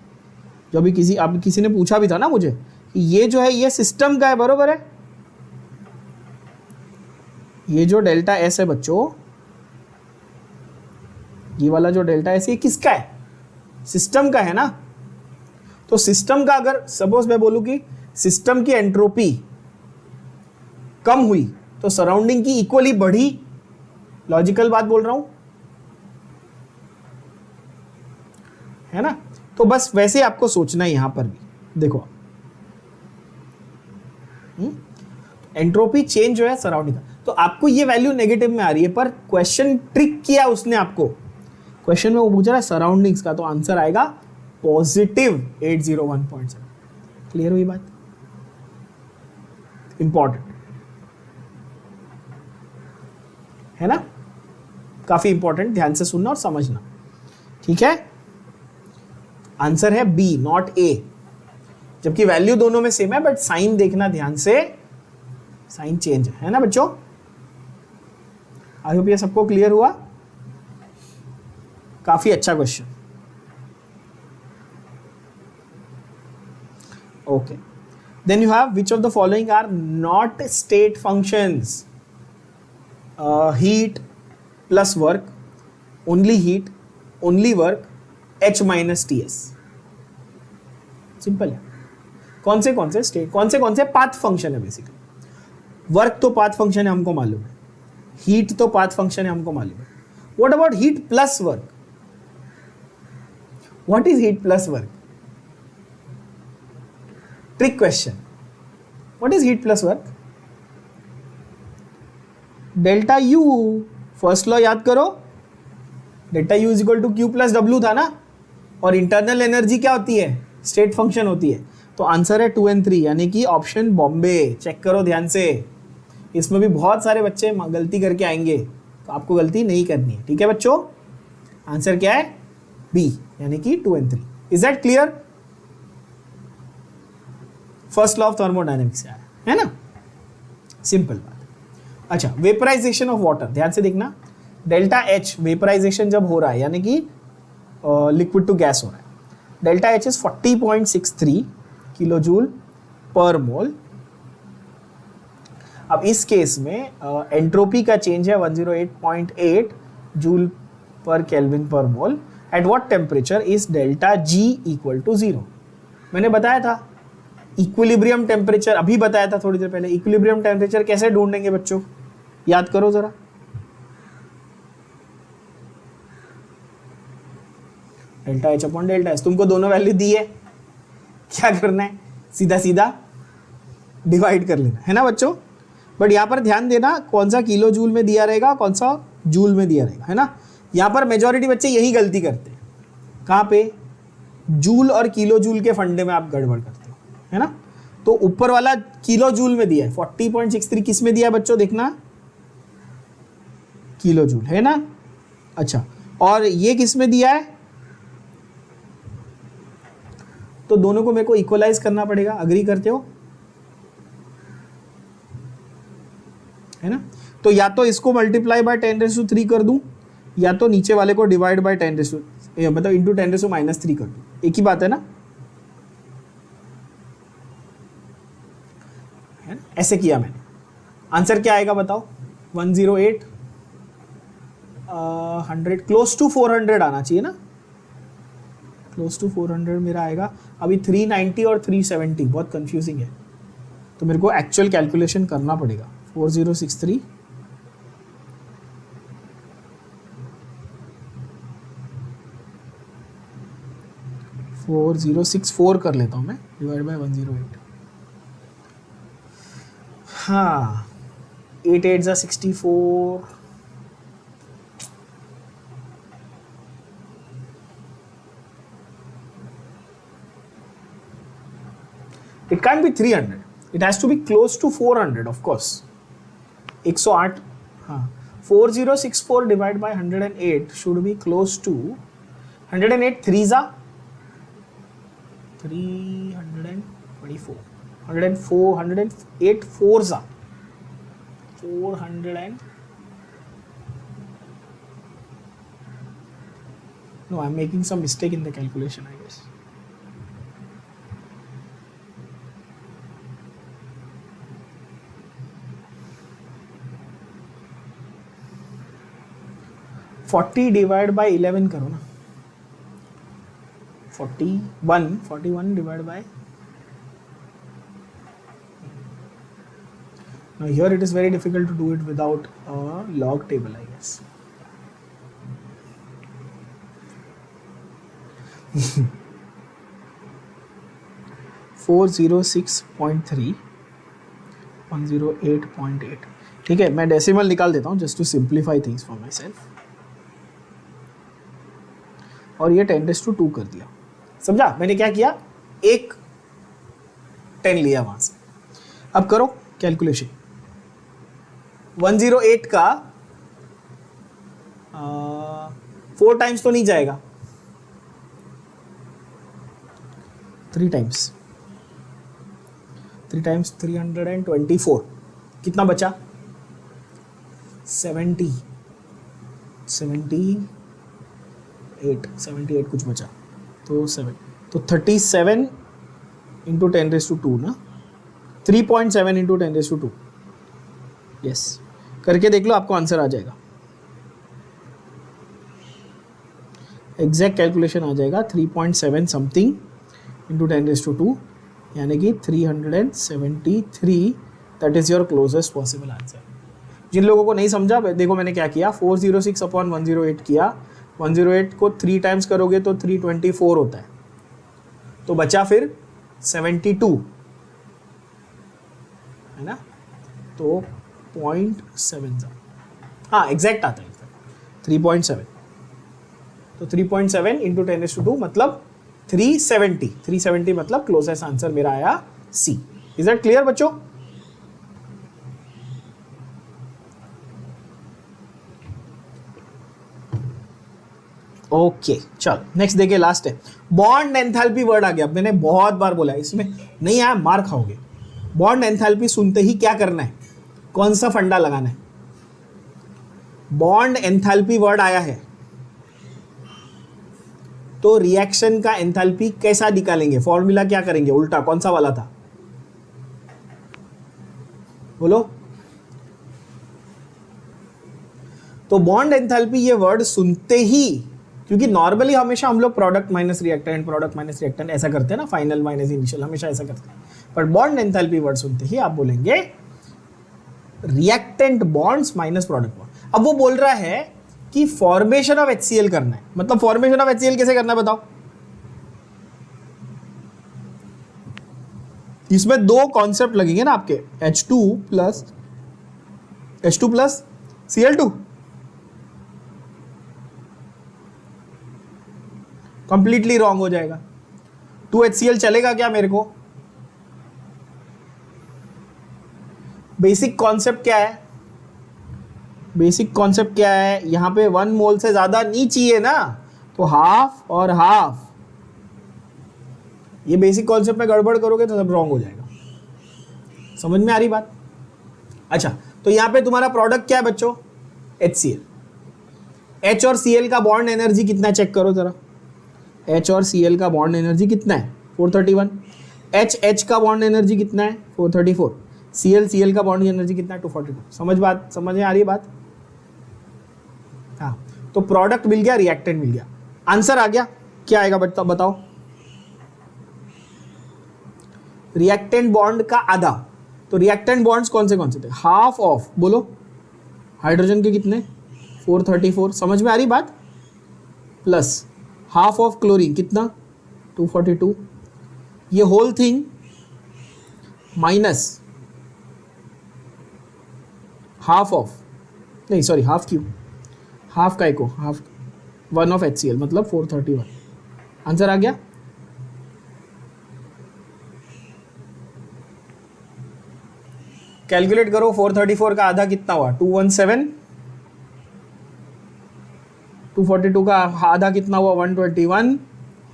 जो अभी किसी ने पूछा भी था ना मुझे कि ये जो है ये सिस्टम का है, बरोबर है? ये जो डेल्टा एस है बच्चों, ये वाला जो डेल्टा एस, ये किसका है? सिस्टम का है ना। तो सिस्टम का अगर सपोज मैं बोलूं कि सिस्टम की एंट्रोपी कम हुई तो सराउंडिंग की इक्वली बढ़ी। लॉजिकल बात बोल रहा हूं, है ना? तो बस वैसे आपको सोचना है यहां पर भी। देखो एंट्रोपी चेंज जो है सराउंडिंग का, तो आपको ये वैल्यू नेगेटिव में आ रही है, पर क्वेश्चन ट्रिक किया उसने आपको। क्वेश्चन में वो पूछ रहा है सराउंडिंग्स का, तो आंसर आएगा पॉजिटिव 801.7। क्लियर हुई बात? इंपॉर्टेंट है ना, काफी इंपॉर्टेंट, ध्यान से सुनना और समझना। ठीक है, आंसर है बी, नॉट ए। जबकि वैल्यू दोनों में सेम है, बट साइन देखना ध्यान से, साइन चेंज है ना बच्चों। आई होप ये सबको क्लियर हुआ। काफी अच्छा question. Okay, then you have which of the following are not state functions? Heat plus work, only heat, only work, H minus T S. Simple है। कौन से स्टेट, कौन से पाथ फंक्शन है बेसिकली? वर्क तो पाथ फंक्शन है, हमको मालूम है। हीट तो पाथ फंक्शन है, हमको मालूम है। What about heat plus work? What is heat plus work? Trick question. What is heat plus work? Delta U, first law याद करो, delta U is equal to Q plus W था ना। और इंटरनल एनर्जी क्या होती है? स्टेट फंक्शन होती है। तो आंसर है 2 और 3, यानी कि ऑप्शन बॉम्बे। चेक करो ध्यान से, इसमें भी बहुत सारे बच्चे गलती करके आएंगे, तो आपको गलती नहीं करनी है। ठीक है बच्चों, आंसर क्या है? बी, यानी कि 2 और 3। Is that clear? First law of thermodynamics से आया है ना, सिंपल बात। अच्छा, वेपराइजेशन ऑफ वाटर, ध्यान से देखना। डेल्टा एच वेपराइजेशन जब हो रहा है, यानी कि लिक्विड टू गैस हो रहा है, delta H is 40.63 kilo joule per mole. अब इस केस में एंट्रोपी का चेंज है 108.8 joule per kelvin per mole. At what temperature is delta G equal to 0? मैंने बताया था इक्विलिब्रियम टेम्परेचर, अभी बताया था थोड़ी देर पहले। इक्विलिब्रियम टेम्परेचर कैसे ढूंढेंगे बच्चों? याद करो जरा। Delta H upon delta S, तुमको दोनों वैल्यू दी है, क्या करना है? सीधा सीधा डिवाइड कर लेना है ना बच्चों। बट यहाँ पर ध्यान देना, कौन सा किलो जूल में दिया रहेगा, कौन सा जूल में दिया रहेगा, है ना। यहाँ पर मेजॉरिटी बच्चे यही गलती करते हैं। कहाँ पे? जूल और किलो जूल के फंडे में आप गड़बड़ करते हो, है ना। तो ऊपर वाला किलो जूल में दिया है, 40.63 किस में दिया है बच्चों? देखना, किलो जूल, है ना। अच्छा, और ये किस में दिया है? तो दोनों को मेरे को इक्वलाइज करना पड़ेगा। अग्री करते हो? है ना। तो या तो इसको मल्टीप्लाई बाय 10⁻³ कर दूं, या तो नीचे वाले को डिवाइड बाय 10⁻, मतलब इंटू 10⁻³ कर दूं। एक ही बात है ना, है ना? ऐसे किया मैंने। आंसर क्या आएगा बताओ? 108, 100, क्लोज टू 400 आना चाहिए ना। क्लोज टू 400 मेरा आएगा। अभी 390 और 370 बहुत कंफ्यूजिंग है, तो मेरे को एक्चुअल कैलकुलेशन करना पड़ेगा। 4063 4064 कर लेता हूँ मैं, डिवाइड बाय 108। हाँ, 8 8 जा 64, it can't be 300, it has to be close to 400 of course, 108, हाँ 4064 divide by 108 should be close to 108 3 जा 324 104 108 4 जा 400 and no, I'm making some mistake in the calculation, I guess. $40 divide by 11 करो ना 41 divide by now here it is very difficult to do it without a log table, I guess. $406.3 108.8 ठीक है, मैं डेसिमल निकाल देता हूँ just to simplify things for myself, और ये 10⁻² कर दिया। समझा मैंने क्या किया, एक 10 लिया वहां से। अब करो कैलकुलेशन, 108 का 4 टाइम्स तो नहीं जाएगा, 3 टाइम्स 324 कितना बचा 78 कुछ बचा, तो 37 इंटू 10⁻² ना, 3.7 इंटू 10⁻², यस करके देख लो आपको आंसर आ जाएगा, एग्जैक्ट कैलकुलेशन आ जाएगा 3.7 समथिंग इंटू 10⁻², यानी कि 373, that is your closest possible answer. जिन लोगों को नहीं समझा देखो मैंने क्या किया, 406/108 किया, 108 को 3 टाइम्स करोगे तो 324 होता है, तो बचा फिर 72 है ना, तो 0.7 हाँ एग्जैक्ट आता है 3.7, तो 3.7 इंटू 10⁻² मतलब 370 मतलब क्लोजेस्ट आंसर मेरा आया सी। इज दैट क्लियर बच्चों? ओके चलो नेक्स्ट देखिए, लास्ट है बॉन्ड एंथैल्पी। वर्ड आ गया, मैंने बहुत बार बोला है, इसमें नहीं आया मार खाओगे। बॉन्ड एंथैल्पी सुनते ही क्या करना है, कौन सा फंडा लगाना है? बॉन्ड एंथैल्पी वर्ड आया है तो रिएक्शन का एंथैल्पी कैसा निकालेंगे, फॉर्मूला क्या करेंगे, उल्टा कौन सा वाला था बोलो? तो बॉन्ड एंथैल्पी ये वर्ड सुनते ही, क्योंकि नॉर्मली हमेशा हम लोग प्रोडक्ट माइनस रिएक्टेंट ऐसा करते हैं ना, फाइनल माइनस इनिशियल हमेशा ऐसा करते हैं, पर बॉन्ड एंथैल्पी वर्ड सुनते ही आप बोलेंगे reactant bonds minus product bond. अब वो बोल रहा है कि फॉर्मेशन ऑफ HCl करना है, मतलब फॉर्मेशन ऑफ HCl कैसे करना है बताओ? इसमें 2 कॉन्सेप्ट लगेंगे ना आपके, H2 plus Cl2, completely wrong हो जाएगा। 2HCl चलेगा क्या मेरे को? बेसिक कॉन्सेप्ट क्या है, यहां पे 1 मोल से ज्यादा नहीं चाहिए ना, तो हाफ और हाफ, ये बेसिक कॉन्सेप्ट में गड़बड़ करोगे तो सब रॉन्ग हो जाएगा। समझ में आ रही बात? अच्छा तो यहां पे तुम्हारा प्रोडक्ट क्या है बच्चों? HCl। H और Cl का बॉन्ड एनर्जी कितना है चेक करो जरा। H और Cl का बॉन्ड एनर्जी कितना है? 431। H का बॉन्ड एनर्जी कितना है? 434। Cl का बॉन्ड एनर्जी कितना है? 242। समझ में आ रही है बात? हाँ, तो प्रोडक्ट मिल गया, रिएक्टेंट मिल गया, आंसर आ गया। क्या आएगा बताओ? रिएक्टेंट बॉन्ड का आधा। तो रिएक्टेंट बॉन्ड्स कौन से थे? हाफ ऑफ, बोलो हाइड्रोजन के कितने? 434। समझ में आ रही बात? प्लस हाफ ऑफ क्लोरीन कितना? 242। ये whole thing minus half of, नहीं सॉरी हाफ क्यों, हाफ का एको, हाफ 1 ऑफ HCl मतलब 431। आंसर आ गया? कैलकुलेट करो 434 का आधा कितना हुआ 217, 242 का आधा कितना हुआ 121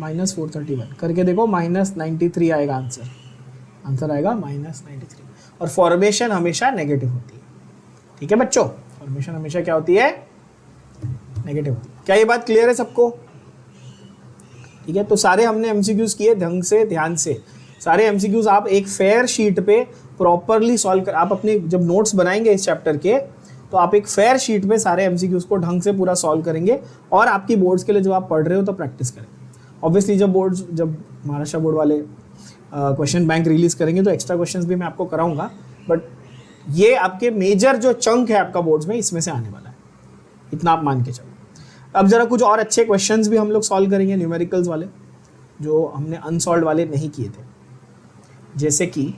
माइनस 431 करके देखो -93 आएगा आंसर। आंसर आएगा -93 और फॉर्मेशन हमेशा नेगेटिव होती है। ठीक है बच्चों, फॉर्मेशन हमेशा क्या होती है, नेगेटिव होती है। क्या ये बात क्लियर है सबको? ठीक है, तो सारे हमने एमसीक्यूज किए ढंग से, ध्यान से। सारे एमसीक्यूज आप एक फेयर शीट पे प्रॉपरली सॉल्व कर, आप अपने जब नोट्स बनाएंगे इस चैप्टर के तो आप एक फेयर शीट पे सारे एमसीक्यूज को ढंग से पूरा सॉल्व करेंगे और आपकी बोर्ड्स के लिए जब आप पढ़ रहे हो तो प्रैक्टिस करें। ऑब्वियसली जब महाराष्ट्र बोर्ड वाले क्वेश्चन बैंक रिलीज करेंगे तो एक्स्ट्रा क्वेश्चंस भी मैं आपको कराऊंगा, बट ये आपके मेजर जो चंक है आपका बोर्ड्स में इसमें से आने वाला है, इतना आप मान के चलो। अब जरा कुछ और अच्छे क्वेश्चंस भी हम लोग सॉल्व करेंगे न्यूमेरिकल्स वाले, जो हमने अनसॉल्व वाले नहीं किए थे। जैसे कि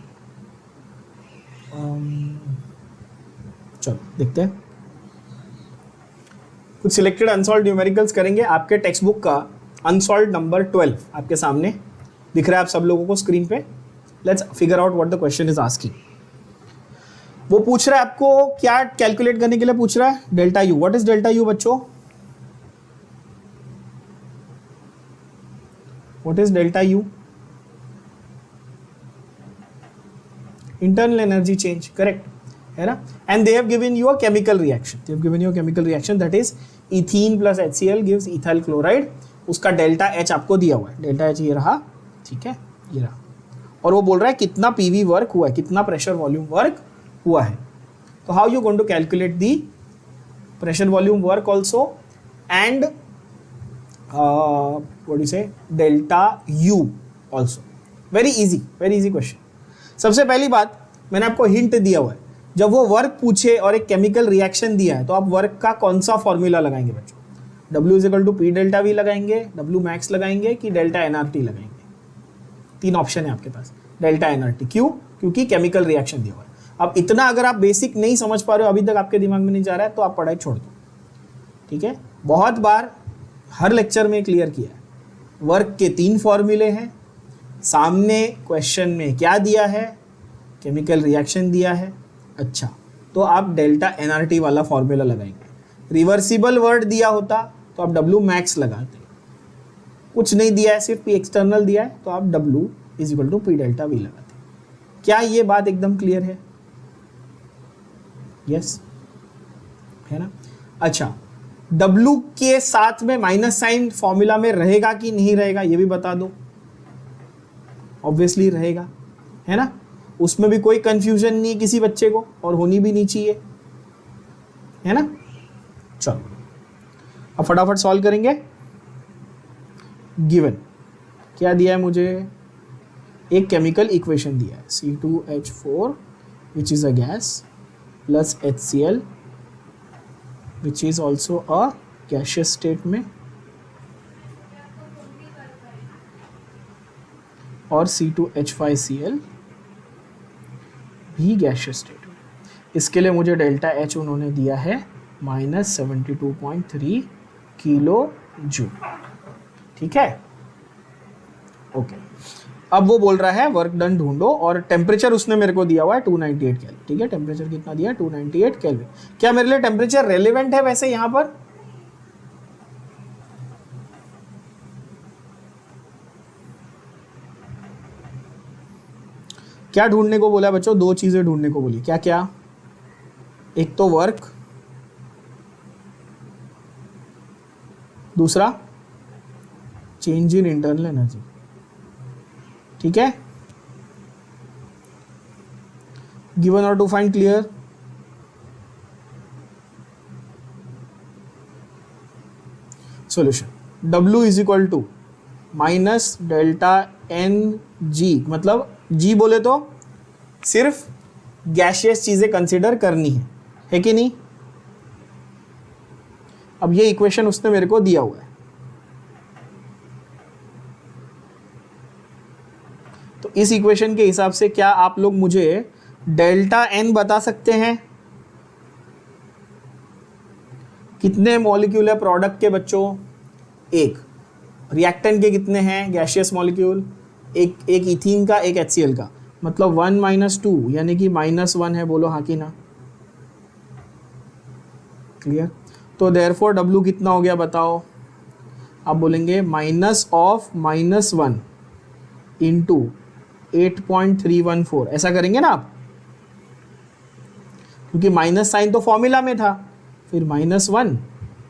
चलो देखते हैं, कुछ सिलेक्टेड अनसॉल्व न्यूमेरिकल्स करेंगे। आपके टेक्स्ट बुक का अनसॉल्व नंबर 12 आपके सामने दिख रहा है आप सब लोगों को स्क्रीन पे। Let's figure out what the question is asking. वो पूछ रहा है आपको क्या कैलकुलेट करने के लिए पूछ रहा है, delta U. What is delta U बच्चों? What is delta U? Internal energy change, correct है ना। And they have given you a chemical reaction, they have given you a chemical reaction that is ethene plus HCl gives ethyl chloride. उसका डेल्टा H आपको दिया हुआ है, डेल्टा H ये रहा, ठीक है, ये रहा। और वो बोल रहा है कितना पीवी वर्क हुआ है, कितना प्रेशर वॉल्यूम वर्क हुआ है। तो how you going to calculate the pressure volume work also and what you say delta U also. Very easy question. सबसे पहली बात मैंने आपको हिंट दिया हुआ है, जब वो वर्क पूछे और एक केमिकल रिएक्शन दिया है तो आप वर्क का कौन सा फॉर्मूला लगाएंगे बच्चों? W = P डेल्टा V लगाएंगे, W मैक्स लगाएंगे कि डेल्टा nRT लगाएंगे? तीन ऑप्शन है आपके पास, डेल्टा nRT। क्यों? क्योंकि केमिकल रिएक्शन दिया हुआ है। अब इतना अगर आप बेसिक नहीं समझ पा रहे हो, अभी तक आपके दिमाग में नहीं जा रहा है, तो आप पढ़ाई छोड़ दो। ठीक है, बहुत बार हर लेक्चर में क्लियर किया है, वर्क के 3 फॉर्मूले हैं, सामने क्वेश्चन में क्या दिया है, केमिकल रिएक्शन दिया है। अच्छा, तो आप डेल्टा nRT वाला फॉर्मूला लगाएंगे। रिवर्सिबल वर्ड दिया होता तो आप W मैक्स लगाते, कुछ नहीं दिया है, सिर्फ एक्सटर्नल दिया है, तो आप W = P डेल्टा V लगाते। क्या ये बात एकदम क्लियर है? यस है ना। अच्छा, W के साथ में माइनस साइन फॉर्मूला में रहेगा कि नहीं रहेगा ये भी बता दो। ऑब्वियसली रहेगा, है ना, उसमें भी कोई कंफ्यूजन नहीं है किसी बच्चे को, और होनी भी नहीं चाहिए, है ना। चलो अब फटाफट सॉल्व करेंगे। गिवन क्या दिया है मुझे, एक केमिकल इक्वेशन दिया है C2H4 which is a gas plus HCl which is also a gaseous state में, और C2H5Cl भी गैसियस स्टेट में। इसके लिए मुझे डेल्टा H उन्होंने दिया है -72.3 किलो जूल। ठीक है, ओके। अब वो बोल रहा है वर्क डन ढूंढो, और टेम्परेचर उसने मेरे को दिया हुआ है 298 केल्विन। ठीक है, टेम्परेचर कितना दिया है 298 केल्विन। क्या मेरे लिए टेम्परेचर रेलेवेंट है वैसे यहां पर? क्या ढूंढने को बोला बच्चों? 2 चीजें ढूंढने को बोली। क्या क्या? एक तो वर्क, दूसरा चेंज इन इंटरनल एनर्जी। ठीक है, गिवन और to find clear. Solution W = minus delta NG, मतलब G बोले तो सिर्फ गैशियस चीजें कंसिडर करनी है कि नहीं। अब ये इक्वेशन उसने मेरे को दिया हुआ है, तो इस इक्वेशन के हिसाब से क्या आप लोग मुझे डेल्टा N बता सकते हैं? कितने मॉलिक्यूल है प्रोडक्ट के बच्चों? एक। रिएक्टेंट के कितने हैं गैसियस मॉलिक्यूल? एक इथीन का, एक HCl का। मतलब 1 माइनस 2 यानी कि -1 है, बोलो हाँ कि ना। क्लियर? तो देयरफॉर W कितना हो गया बताओ? आप बोलेंगे माइनस ऑफ -1 इंटू 8.314, ऐसा करेंगे ना आप, क्योंकि माइनस साइन तो फॉर्मूला में था। फिर -1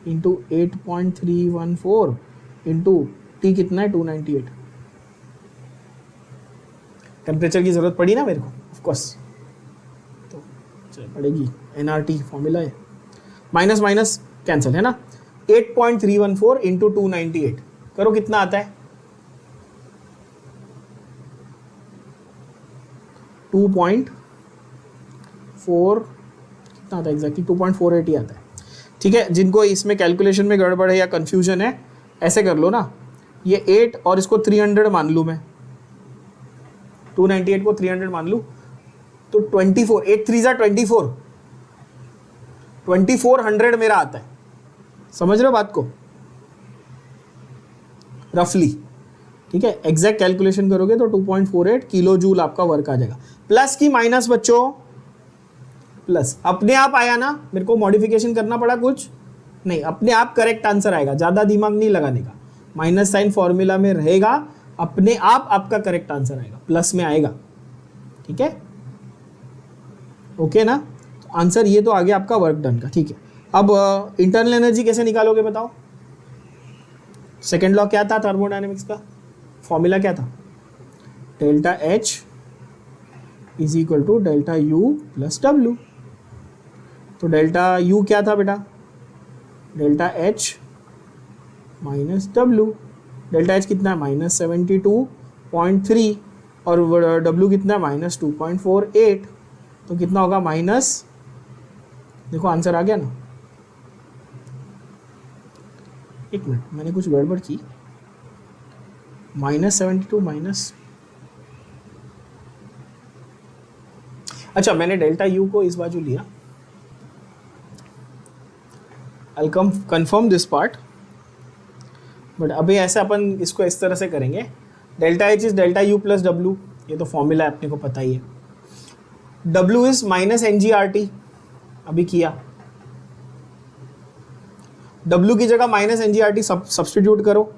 इंटू 8.314 इंटू टी कितना है 298। टेम्परेचर की जरूरत पड़ी ना मेरे को, ऑफ कोर्स, तो चल पड़ेगी, NRT फॉर्मूला है। माइनस माइनस कैंसिल है ना। 8.314 इंटू 298 करो, कितना आता है? 2.4, कितना आता है एग्जैक्टली? 2.48 ही आता है। ठीक है, जिनको इसमें कैलकुलेशन में गड़बड़ है या कंफ्यूजन है, ऐसे कर लो ना, ये 8 और इसको 300 मान लूँ मैं, 298 को 300 मान लूँ, तो 24, 8 3 24, 2400 मेरा आता है। समझ रहे हो बात को? रफली, ठीक है। एग्जैक्ट कैलकुलेशन करोगे तो 2.48 किलो जूल आपका वर्क आ जाएगा। प्लस की माइनस बच्चों? प्लस। अपने आप आया ना, मेरे को मॉडिफिकेशन करना पड़ा कुछ नहीं, अपने आप करेक्ट आंसर आएगा, ज़्यादा दिमाग नहीं लगाने का। माइनस साइन फॉर्मूला में रहेगा, अपने आप आपका करेक्ट आंसर आएगा, प्लस में आएगा। ठीक है, ओके ना? तो आंसर ये तो आ गया आपका वर्क डन का। ठीक है, अब इंटरनल एनर्जी कैसे निकालोगे बताओ? सेकेंड लॉ क्या था थर्मोडायनेमिक्स का? फॉर्मूला क्या था? Delta H is equal to delta U plus W। तो डेल्टा U क्या था बेटा? Delta H minus W। Delta H कितना है? -72.3 और W कितना है? -2.48। तो कितना होगा? माइनस, देखो आंसर आ गया ना। एक मिनट, मैंने कुछ गड़बड़ की। -72 माइनस, अच्छा मैंने डेल्टा U को इस बाजू लिया। I'll confirm this part, but अभी ऐसे अपन इसको इस तरह से करेंगे। Delta H is delta U plus W, ये तो फॉर्मूला है अपने को पता ही है। W इज -NGRT, अभी किया। W की जगह -NGRT सब्सटीट्यूट करो,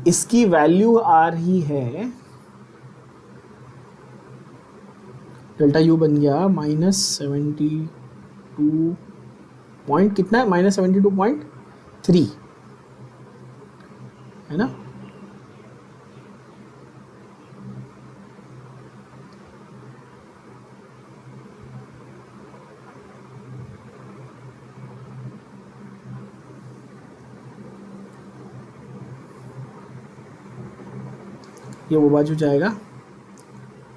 इसकी वैल्यू आ रही है, डेल्टा U बन गया -72 पॉइंट, कितना है? -72.3 है ना। ये वो बाजू जाएगा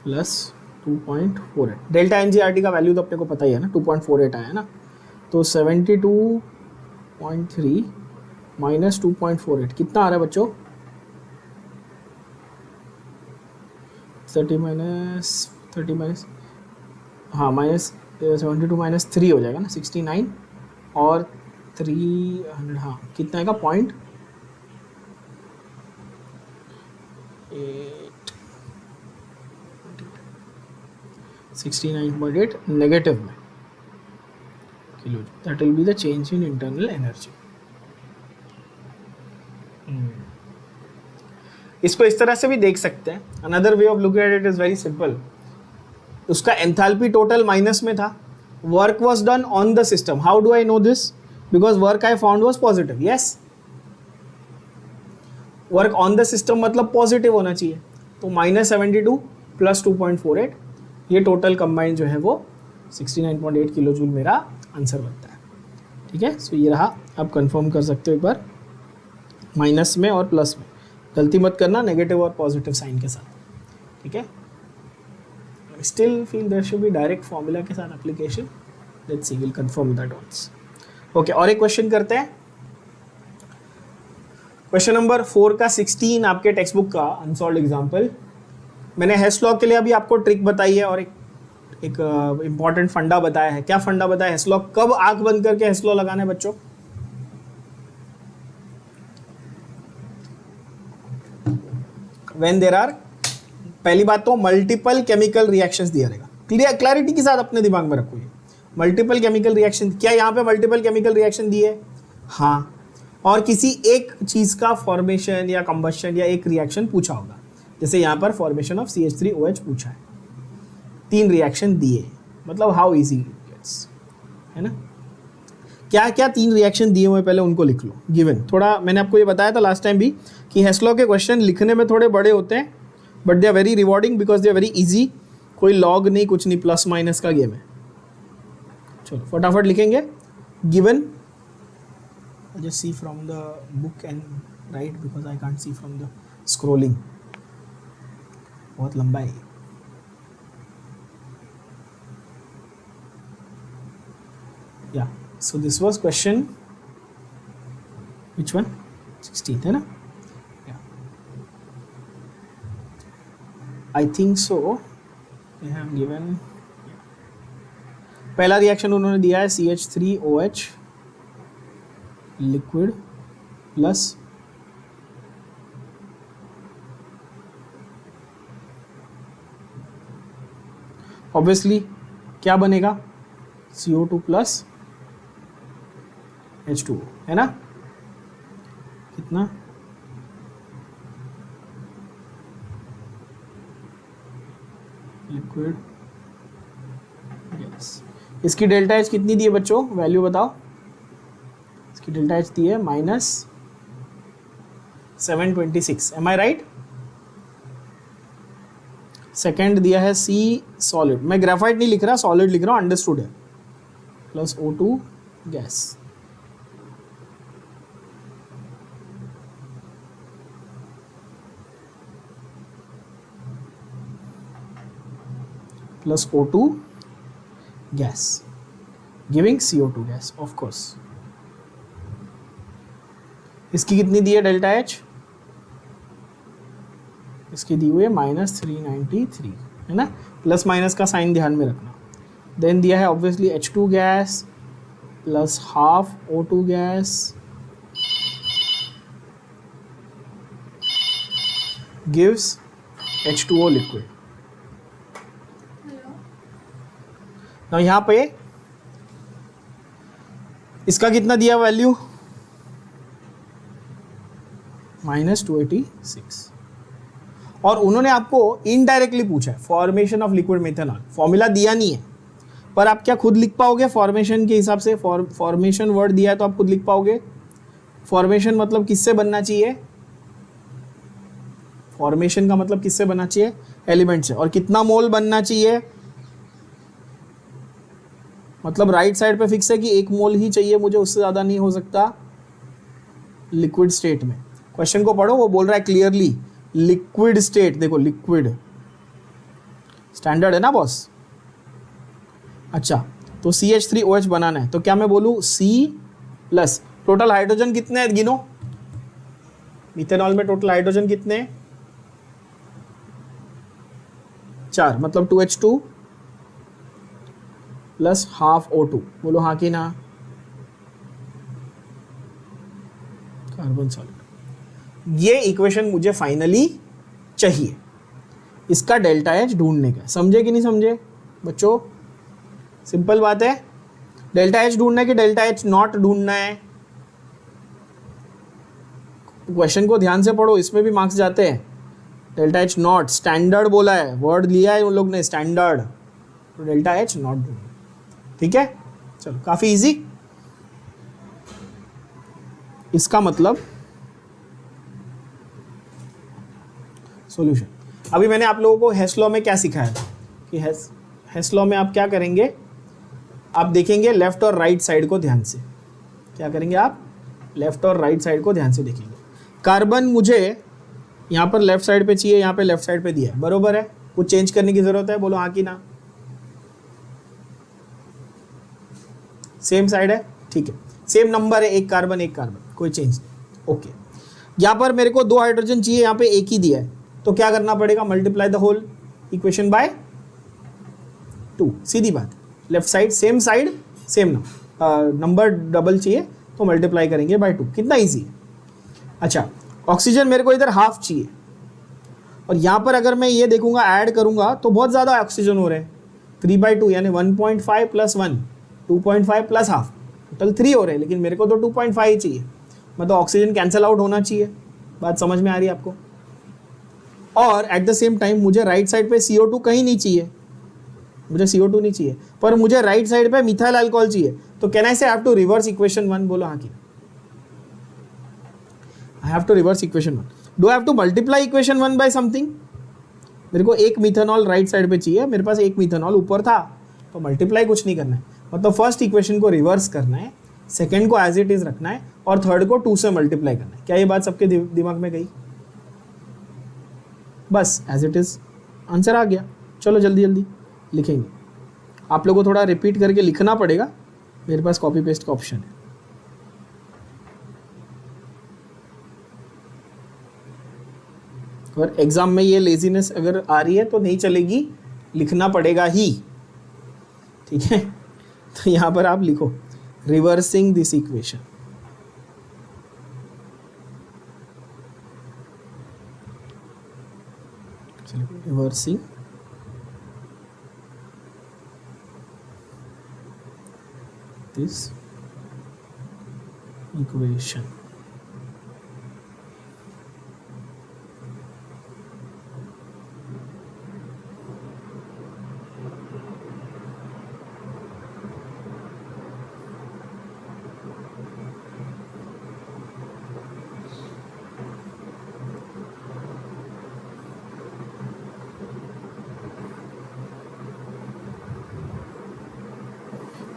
प्लस 2.48। डेल्टा NGRT का वैल्यू तो अपने को पता ही है ना, 2.48 आया ना। तो 72.3 माइनस 2.48 कितना आ रहा है बच्चों? 30 माइनस, हाँ -72 माइनस 3 हो जाएगा ना, 69 और 300, हाँ कितना आएगा? 69.8 नेगेटिव में kilo, that will be the change in internal energy. इसको इस तरह से भी देख सकते हैं। Another way of looking at it is very simple. उसका एंथैल्पी टोटल माइनस में था, work was done on the system. How do I know this? Because work I found was positive. Yes, work on the system मतलब पॉजिटिव होना चाहिए। तो -72 प्लस 2.48, ये टोटल कंबाइंड जो है वो 69.8 किलो जूल मेरा आंसर बनता है। ठीक है, सो ये रहा। आप कंफर्म कर सकते हो एक बार, माइनस में और प्लस में। गलती मत करना नेगेटिव और पॉजिटिव साइन के साथ। ठीक है, still feel there should be direct formula के साथ application. Let's see, will confirm that once. Okay, और एक क्वेश्चन करते हैं। क्वेश्चन नंबर 4 का 16 आपके टेक्स्ट बुक का अनसॉल्व्ड एग्जाम्पल। मैंने हेस लॉ के लिए अभी आपको ट्रिक बताई है और एक इंपॉर्टेंट फंडा बताया है। क्या फंडा बताया? हेस लॉ कब आंख बंद करके हेस लॉ लगाना है बच्चों? व्हेन देयर आर, पहली बात तो मल्टीपल केमिकल रिएक्शंस दिया रहेगा, क्लैरिटी के साथ अपने दिमाग में रखो। ये मल्टीपल केमिकल रिएक्शन, क्या यहाँ पे मल्टीपल केमिकल रिएक्शन दिए? हाँ, और किसी एक चीज का फॉर्मेशन या कंबशन या एक रिएक्शन पूछा होगा, जैसे यहाँ पर फॉर्मेशन ऑफ CH3OH पूछा है, 3 रिएक्शन दिए, मतलब हाउ इजी इट गेट्स, है ना। क्या क्या 3 रिएक्शन दिए हुए पहले उनको लिख लो गिवन। थोड़ा मैंने आपको ये बताया था लास्ट टाइम भी कि हेस लॉ के क्वेश्चन लिखने में थोड़े बड़े होते हैं, but they are very rewarding because they are very easy. कोई लॉग नहीं, कुछ नहीं, प्लस माइनस का गेम है। चलो फटाफट लिखेंगे given. Just see from the book and right because I can't see from the scrolling, बहुत लंबा है। या so this was question which one? 16th है ना? I think so. They have given. पहला रिएक्शन उन्होंने दिया है CH3OH लिक्विड प्लस ऑब्वियसली क्या बनेगा? CO2 प्लस H2O, है ना? कितना? Liquid gas. इसकी डेल्टा एच कितनी दी है बच्चों? वैल्यू बताओ। इसकी डेल्टा एच दी है -726, एम आई राइट? सेकेंड दिया है C सॉलिड, मैं ग्रेफाइट नहीं लिख रहा, सॉलिड लिख रहा हूँ, अंडरस्टूड है, plus O2 gas. Plus O2 gas giving CO2 gas off course. इसकी कितनी दी है डेल्टा एच? इसकी दी हुई है -393, है ना। प्लस माइनस का साइन ध्यान में रखना। देन दिया है obviously H2 gas plus half O2 gas gives H2O liquid. ना यहाँ पे इसका कितना दिया वैल्यू? -286। और उन्होंने आपको इनडायरेक्टली पूछा है formation of liquid methanol. Formula दिया नहीं है, पर आप क्या खुद लिख पाओगे फॉर्मेशन के हिसाब से? फॉर्मेशन वर्ड दिया है तो आप खुद लिख पाओगे। फॉर्मेशन मतलब किससे बनना चाहिए? फॉर्मेशन का मतलब किससे बनना चाहिए? एलिमेंट से। और कितना मोल बनना चाहिए? मतलब राइट साइड पे फिक्स है कि 1 मोल ही चाहिए मुझे, उससे ज़्यादा नहीं हो सकता लिक्विड स्टेट में। क्वेश्चन को पढ़ो, वो बोल रहा है क्लियरली लिक्विड स्टेट। देखो लिक्विड स्टैंडर्ड है ना बॉस। अच्छा, तो CH3OH बनाना है तो क्या मैं बोलूँ? C प्लस टोटल हाइड्रोजन कितने हैं गिनो? मिथेनॉल में टोटल हाइड्रोजन कितने हैं? 4, मतलब 2H2 प्लस हाफ O2। बोलो हाँ कि ना? Carbon solid. ये इक्वेशन मुझे फाइनली चाहिए, इसका डेल्टा एच ढूंढने का। समझे कि नहीं समझे बच्चों? सिंपल बात है। डेल्टा एच ढूंढना है कि डेल्टा एच नॉट ढूंढना है? क्वेश्चन को ध्यान से पढ़ो, इसमें भी मार्क्स जाते हैं। डेल्टा एच नॉट, स्टैंडर्ड बोला है, वर्ड लिया है उन लोग ने स्टैंडर्ड, तो डेल्टा एच नॉट ढूंढना। ठीक है, चलो काफी इजी। इसका मतलब सॉल्यूशन। अभी मैंने आप लोगों को हेस लॉ में क्या सिखाया था कि हेस लॉ में आप क्या करेंगे? आप देखेंगे लेफ्ट और राइट साइड को ध्यान से। क्या करेंगे आप? लेफ्ट और राइट साइड को ध्यान से देखेंगे। कार्बन मुझे यहाँ पर लेफ्ट साइड पे चाहिए, यहाँ पे लेफ्ट साइड पे दिया है, बरोबर है? कुछ चेंज करने की जरूरत है? बोलो हाँ कि ना? सेम साइड है, ठीक है, सेम नंबर है, एक कार्बन, कोई चेंज नहीं। ओके, यहाँ पर मेरे को 2 हाइड्रोजन चाहिए, यहाँ पे एक ही दिया है, तो क्या करना पड़ेगा, multiply the whole equation by 2, सीधी बात। Left side same number double चाहिए तो मल्टीप्लाई करेंगे बाय 2, कितना ईजी है। अच्छा, ऑक्सीजन मेरे को इधर हाफ चाहिए, और यहाँ पर अगर मैं ये देखूंगा ऐड करूंगा तो बहुत ज़्यादा ऑक्सीजन हो रहे हैं, 3/2 यानी 1.5 + 1 2.5 + हाफ, टोटल 3 हो रहे हैं, लेकिन मेरे को तो 2.5 ही चाहिए, मतलब ऑक्सीजन कैंसिल आउट होना चाहिए। बात समझ में आ रही है आपको? और एट द सेम टाइम मुझे राइट साइड पे CO2 कहीं नहीं चाहिए, मुझे CO2 नहीं चाहिए, पर मुझे राइट साइड पे मिथाइल अल्कोहल चाहिए, तो can I say I have to reverse equation 1? बोलो हाँ की, I have to reverse equation 1। Do I have to multiply equation 1 by something? मेरे को एक मिथेनॉल राइट साइड पे चाहिए, मेरे पास एक मिथेनॉल ऊपर था, तो मल्टीप्लाई कुछ नहीं करना है, मतलब फर्स्ट इक्वेशन को रिवर्स करना है, सेकेंड को एज इट इज रखना है, और थर्ड को 2 से मल्टीप्लाई करना है। क्या ये बात सबके दिमाग में गई? बस एज इट इज आंसर आ गया। चलो जल्दी जल्दी लिखेंगे, आप लोगों को थोड़ा रिपीट करके लिखना पड़ेगा, मेरे पास कॉपी पेस्ट का ऑप्शन है। और एग्जाम में ये लेजीनेस अगर आ रही है तो नहीं चलेगी, लिखना पड़ेगा ही, ठीक है। तो यहां पर आप लिखो reversing this equation, reversing this equation.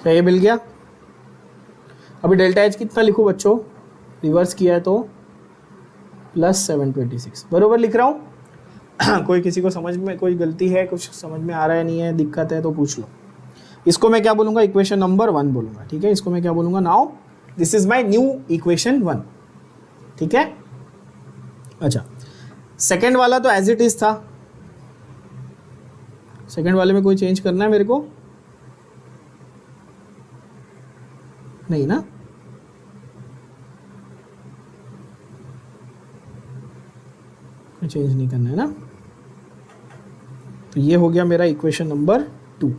क्या ये मिल गया? अभी डेल्टा एच कितना लिखूं बच्चों? रिवर्स किया है तो +726, बरोबर लिख रहा हूँ? कोई किसी को समझ में कोई गलती है, कुछ समझ में आ रहा है नहीं है, दिक्कत है तो पूछ लो। इसको मैं क्या बोलूँगा? इक्वेशन नंबर 1 बोलूँगा, ठीक है। इसको मैं क्या बोलूँगा? Now this is my new equation 1, ठीक है। अच्छा, सेकेंड वाला तो एज इट इज था, सेकेंड वाले में कोई चेंज करना है मेरे को? नहीं ना? चेंज नहीं करना है ना? तो ये हो गया मेरा equation number 2।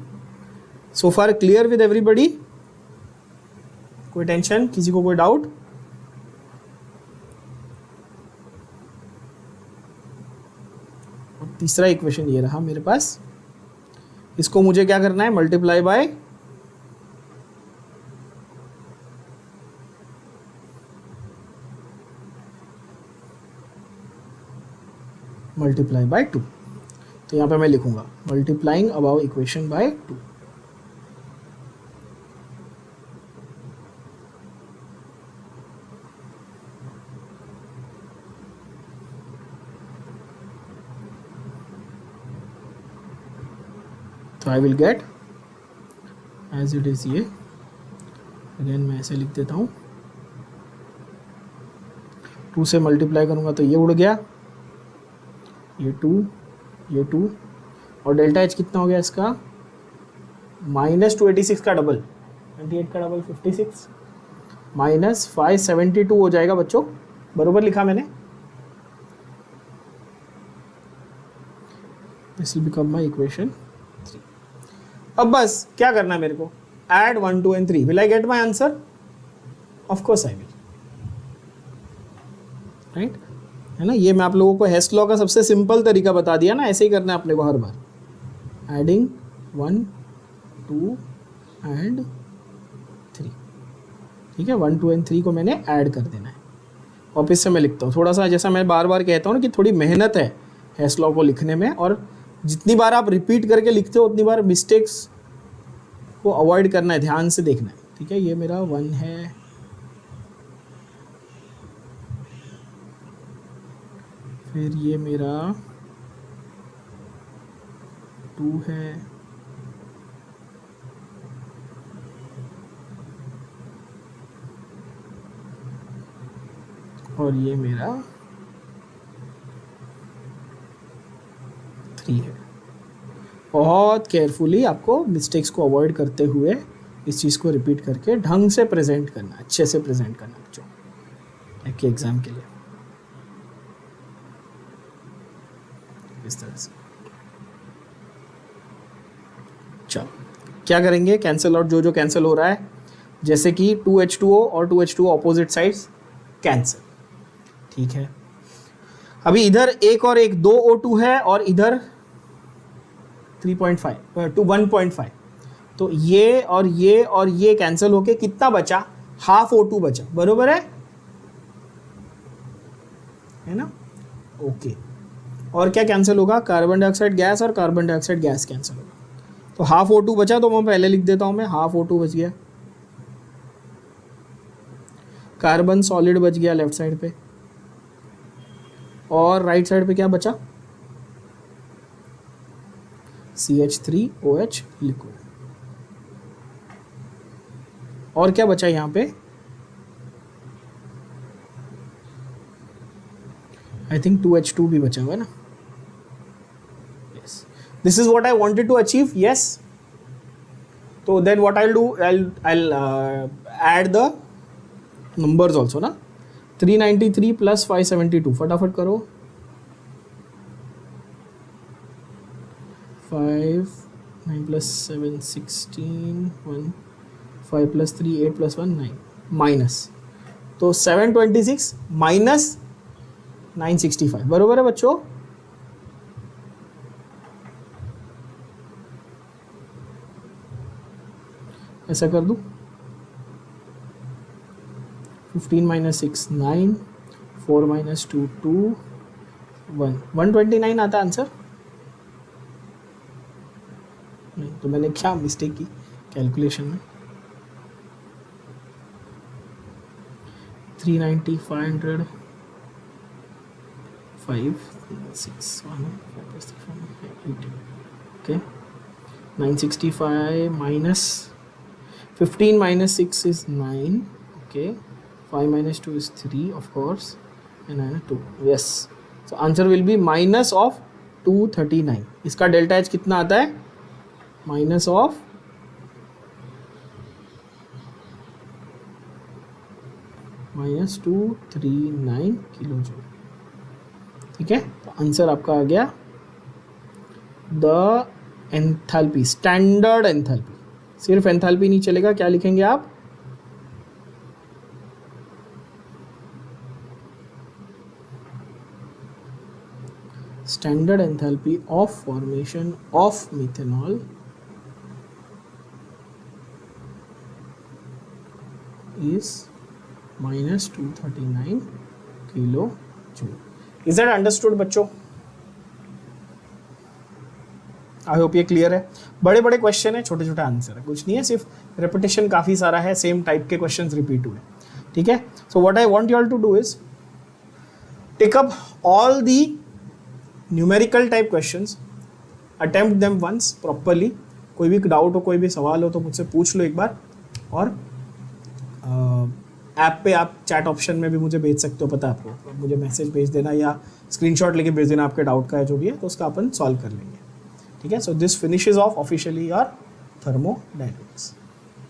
So far clear with everybody? कोई टेंशन, किसी को कोई डाउट? और तीसरा इक्वेशन ये रहा मेरे पास, इसको मुझे क्या करना है? Multiply by multiply by 2। तो यहाँ पे मैं लिखूंगा मल्टीप्लाइंग अबाउ इक्वेशन बाय 2। तो I will get as it is, ये अगेन मैं ऐसे लिख देता हूँ, 2 से मल्टीप्लाई करूँगा तो ये उड़ गया, ये 2 और डेल्टा एच कितना हो गया इसका? -286 का डबल, 28 का डबल 56, -572 हो जाएगा बच्चों, बरोबर लिखा मैंने। This will become my equation 3। अब बस क्या करना है मेरे को? Add 1, 2 and 3। Will I get my answer? Of course I will, right, है ना। ये मैं आप लोगों को हेस्ट लॉ का सबसे सिंपल तरीका बता दिया ना, ऐसे ही करना है अपने को हर बार। एडिंग 1, 2 and 3, ठीक है। 1, 2 and 3 को मैंने ऐड कर देना है। वापस से मैं लिखता हूँ, थोड़ा सा जैसा मैं बार बार कहता हूँ ना कि थोड़ी मेहनत है हेस्ट लॉ को लिखने में, और जितनी बार आप रिपीट करके लिखते हो उतनी बार मिस्टेक्स को अवॉइड करना है, ध्यान से देखना है, ठीक है। ये मेरा 1 है, फिर ये मेरा 2 है, और ये मेरा 3 है। बहुत केयरफुली आपको मिस्टेक्स को अवॉइड करते हुए इस चीज़ को रिपीट करके ढंग से प्रेजेंट करना, अच्छे से प्रेजेंट करना बच्चों आपके एग्जाम के लिए, इस तरह से। चलो क्या करेंगे, कैंसिल आउट जो कैंसिल हो रहा है, जैसे कि 2H2O और 2H2O ऑपोजिट साइड्स कैंसिल, ठीक है। अभी इधर एक और एक 2O2 है और इधर 1.5, तो ये और ये कैंसिल होके कितना बचा, हाफ O2 बचा, बरोबर है ना? ओके। और क्या कैंसिल होगा, कार्बन डाइऑक्साइड गैस और कार्बन डाइऑक्साइड गैस कैंसिल होगा, तो हाफ O2 बचा, तो मैं पहले लिख देता हूं, मैं हाफ O2 बच गया, कार्बन सॉलिड बच गया लेफ्ट साइड पे, और राइट साइड पे क्या बचा, CH3OH लिक्विड। और क्या बचा यहाँ पे, आई थिंक 2H2 भी बचा हुआ है ना। Yes, this is what I wanted to achieve. Yes, तो then what I will do, I'll add the numbers also ना। 393 प्लस 572, फटाफट करो। 5 9 प्लस 7 16 1 5 प्लस 3 8 प्लस 1 9 माइनस, तो 726 माइनस 965, बरोबर है बच्चों। ऐसा कर दूं, 15 माइनस 6 9, 4 माइनस 2 2 1, 129 आता आंसर। नहीं तो मैंने क्या मिस्टेक की कैलकुलेशन में। 390 500 5 6 1 5 6 1 8, okay, 965 minus 15 minus 6 is 9, okay, 5 minus 2 is 3 of course, and 9 2, yes, so answer will be minus of 239। इसका डेल्टा एच कितना आता है, माइनस ऑफ -239 किलो जूल, ठीक है। तो आंसर आपका आ गया द एंथैल्पी, स्टैंडर्ड एंथैल्पी। सिर्फ एंथैल्पी नहीं चलेगा, क्या लिखेंगे आप, standard enthalpy of formation of methanol is -239 kilo joule. Is that understood बच्चों? आई होप ये क्लियर है। बड़े बड़े क्वेश्चन है, छोटे छोटे आंसर है, कुछ नहीं है, सिर्फ रेपिटेशन काफ़ी सारा है, सेम टाइप के क्वेश्चन रिपीट हुए, ठीक है। So what I want you all to do is take up all the numerical type questions, attempt them once properly. कोई भी डाउट हो, कोई भी सवाल हो तो मुझसे पूछ लो एक बार, और ऐप पे आप चैट ऑप्शन में भी मुझे भेज सकते हो, पता है आपको, मुझे मैसेज भेज देना या स्क्रीनशॉट लेके भेज देना आपके डाउट का है जो भी है, तो उसका अपन सॉल्व कर लेंगे, ठीक है। So this finishes of officially your thermodynamics.